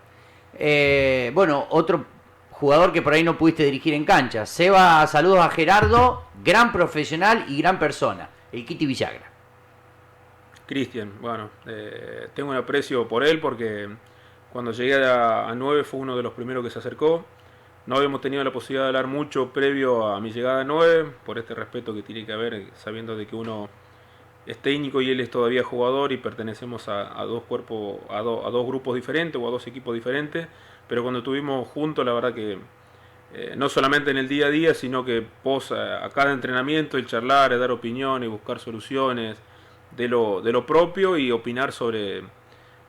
Bueno, otro jugador que por ahí no pudiste dirigir en cancha. Seba, saludos a Gerardo, gran profesional y gran persona, el Kitty Villagra. Cristian, bueno, tengo un aprecio por él, porque cuando llegué a 9 fue uno de los primeros que se acercó. No habíamos tenido la posibilidad de hablar mucho previo a mi llegada a 9, por este respeto que tiene que haber, sabiendo de que uno es técnico y él es todavía jugador, y pertenecemos a dos cuerpos, a dos grupos diferentes, o a dos equipos diferentes. Pero cuando estuvimos juntos, la verdad que no solamente en el día a día, sino que a cada entrenamiento, el charlar, el dar opiniones, buscar soluciones de lo propio, y opinar sobre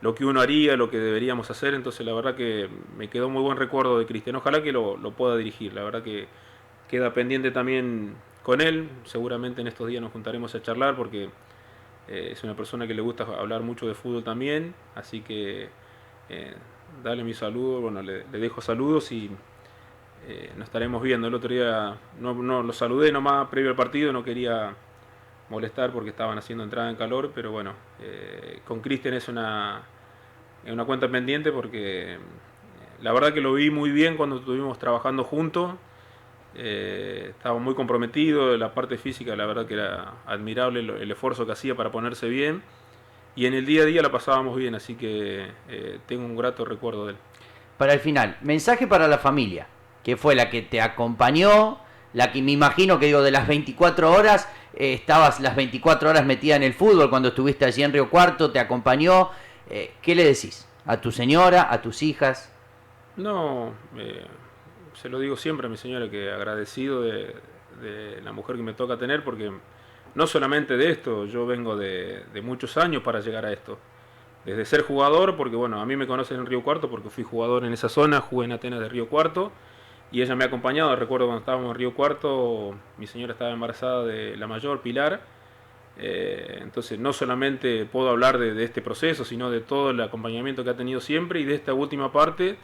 lo que uno haría, lo que deberíamos hacer. Entonces la verdad que me quedó muy buen recuerdo de Cristian. Ojalá que lo pueda dirigir. La verdad que queda pendiente también con él. Seguramente en estos días nos juntaremos a charlar, porque es una persona que le gusta hablar mucho de fútbol también. Así que dale mi saludo, bueno, le dejo saludos, y nos estaremos viendo. El otro día no lo saludé nomás previo al partido, no quería molestar porque estaban haciendo entrada en calor, pero bueno, con Cristian es una cuenta pendiente, porque la verdad que lo vi muy bien cuando estuvimos trabajando juntos. Estaba muy comprometido, la parte física la verdad que era admirable el esfuerzo que hacía para ponerse bien, y en el día a día la pasábamos bien, así que tengo un grato recuerdo de él. Para el final, mensaje para la familia, que fue la que te acompañó, la que me imagino que, digo, de las 24 horas, estabas las 24 horas metida en el fútbol cuando estuviste allí en Río Cuarto, te acompañó. ¿Qué le decís a tu señora, a tus hijas? No, se lo digo siempre a mi señora, que agradecido de la mujer que me toca tener, porque no solamente de esto, yo vengo de muchos años para llegar a esto. Desde ser jugador, porque bueno, a mí me conocen en Río Cuarto porque fui jugador en esa zona, jugué en Atenas de Río Cuarto, y ella me ha acompañado. Recuerdo cuando estábamos en Río Cuarto, mi señora estaba embarazada de la mayor, Pilar. Entonces no solamente puedo hablar de este proceso, sino de todo el acompañamiento que ha tenido siempre, y de esta última parte.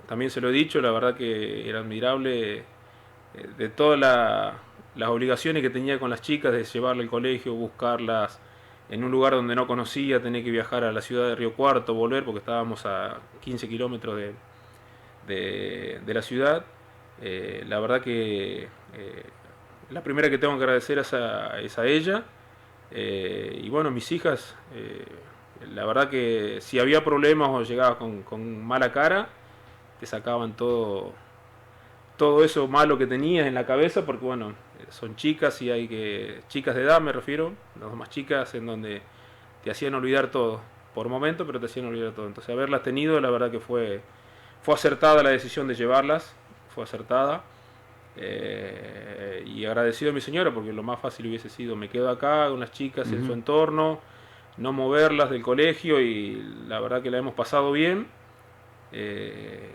También se lo he dicho, la verdad que era admirable, de todas las obligaciones que tenía con las chicas, de llevarle al colegio, buscarlas en un lugar donde no conocía, tener que viajar a la ciudad de Río Cuarto, volver, porque estábamos a 15 kilómetros de la ciudad. La verdad que la primera que tengo que agradecer es a ella. Y bueno, mis hijas, la verdad que si había problemas o llegaba con mala cara, te sacaban todo eso malo que tenías en la cabeza, porque bueno, son chicas, y chicas de edad me refiero, las más chicas, en donde te hacían olvidar todo, por momento, pero te hacían olvidar todo. Entonces haberlas tenido, la verdad que fue acertada la decisión de llevarlas, fue acertada. Y agradecido a mi señora, porque lo más fácil hubiese sido, me quedo acá con las chicas en su entorno, no moverlas del colegio, y la verdad que la hemos pasado bien en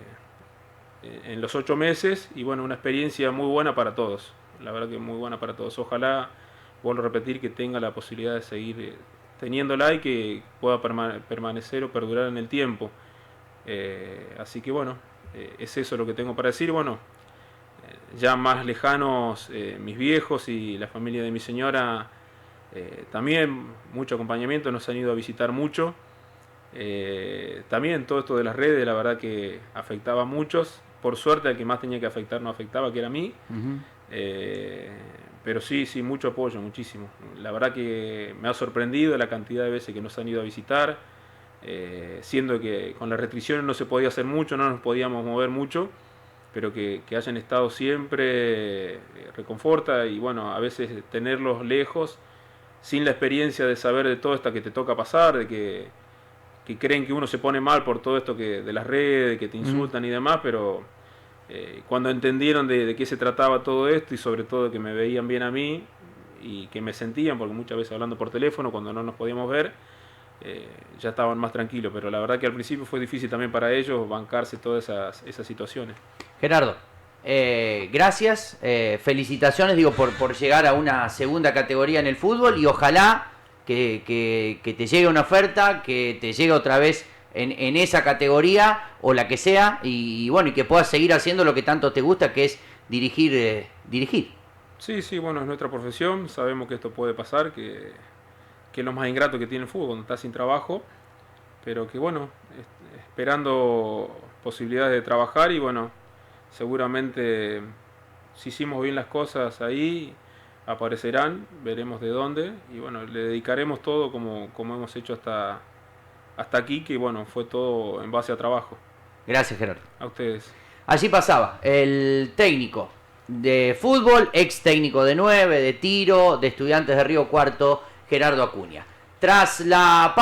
los 8 meses, y bueno, una experiencia muy buena para todos, la verdad que muy buena para todos. Ojalá, vuelvo a repetir, que tenga la posibilidad de seguir teniéndola y que pueda permanecer o perdurar en el tiempo. Así que bueno, es eso lo que tengo para decir. Bueno, ya más lejanos, mis viejos y la familia de mi señora, también mucho acompañamiento, nos han ido a visitar mucho. También todo esto de las redes, la verdad que afectaba a muchos. Por suerte, al que más tenía que afectar no afectaba, que era a mí. Pero sí, mucho apoyo, muchísimo. La verdad que me ha sorprendido la cantidad de veces que nos han ido a visitar, siendo que con las restricciones no se podía hacer mucho, no nos podíamos mover mucho, pero que hayan estado siempre reconforta. Y bueno, a veces tenerlos lejos, sin la experiencia de saber de todo esto que te toca pasar, de que creen que uno se pone mal por todo esto de las redes, que te insultan y demás, pero cuando entendieron de qué se trataba todo esto, y sobre todo que me veían bien a mí y que me sentían, porque muchas veces hablando por teléfono cuando no nos podíamos ver, ya estaban más tranquilos. Pero la verdad que al principio fue difícil también para ellos bancarse todas esas situaciones. Gerardo, gracias, felicitaciones, digo, por llegar a una segunda categoría en el fútbol, y ojalá que te llegue una oferta, que te llegue otra vez en esa categoría o la que sea, y bueno, y que puedas seguir haciendo lo que tanto te gusta, que es dirigir. Sí, bueno, es nuestra profesión, sabemos que esto puede pasar, que es lo más ingrato que tiene el fútbol cuando estás sin trabajo, pero que bueno, esperando posibilidades de trabajar. Y bueno, seguramente si hicimos bien las cosas ahí, aparecerán, veremos de dónde, y bueno, le dedicaremos todo como hemos hecho hasta aquí, que bueno, fue todo en base a trabajo. Gracias, Gerardo. A ustedes. Allí pasaba el técnico de fútbol, ex técnico de 9, de tiro, de Estudiantes de Río Cuarto, Gerardo Acuña. Tras la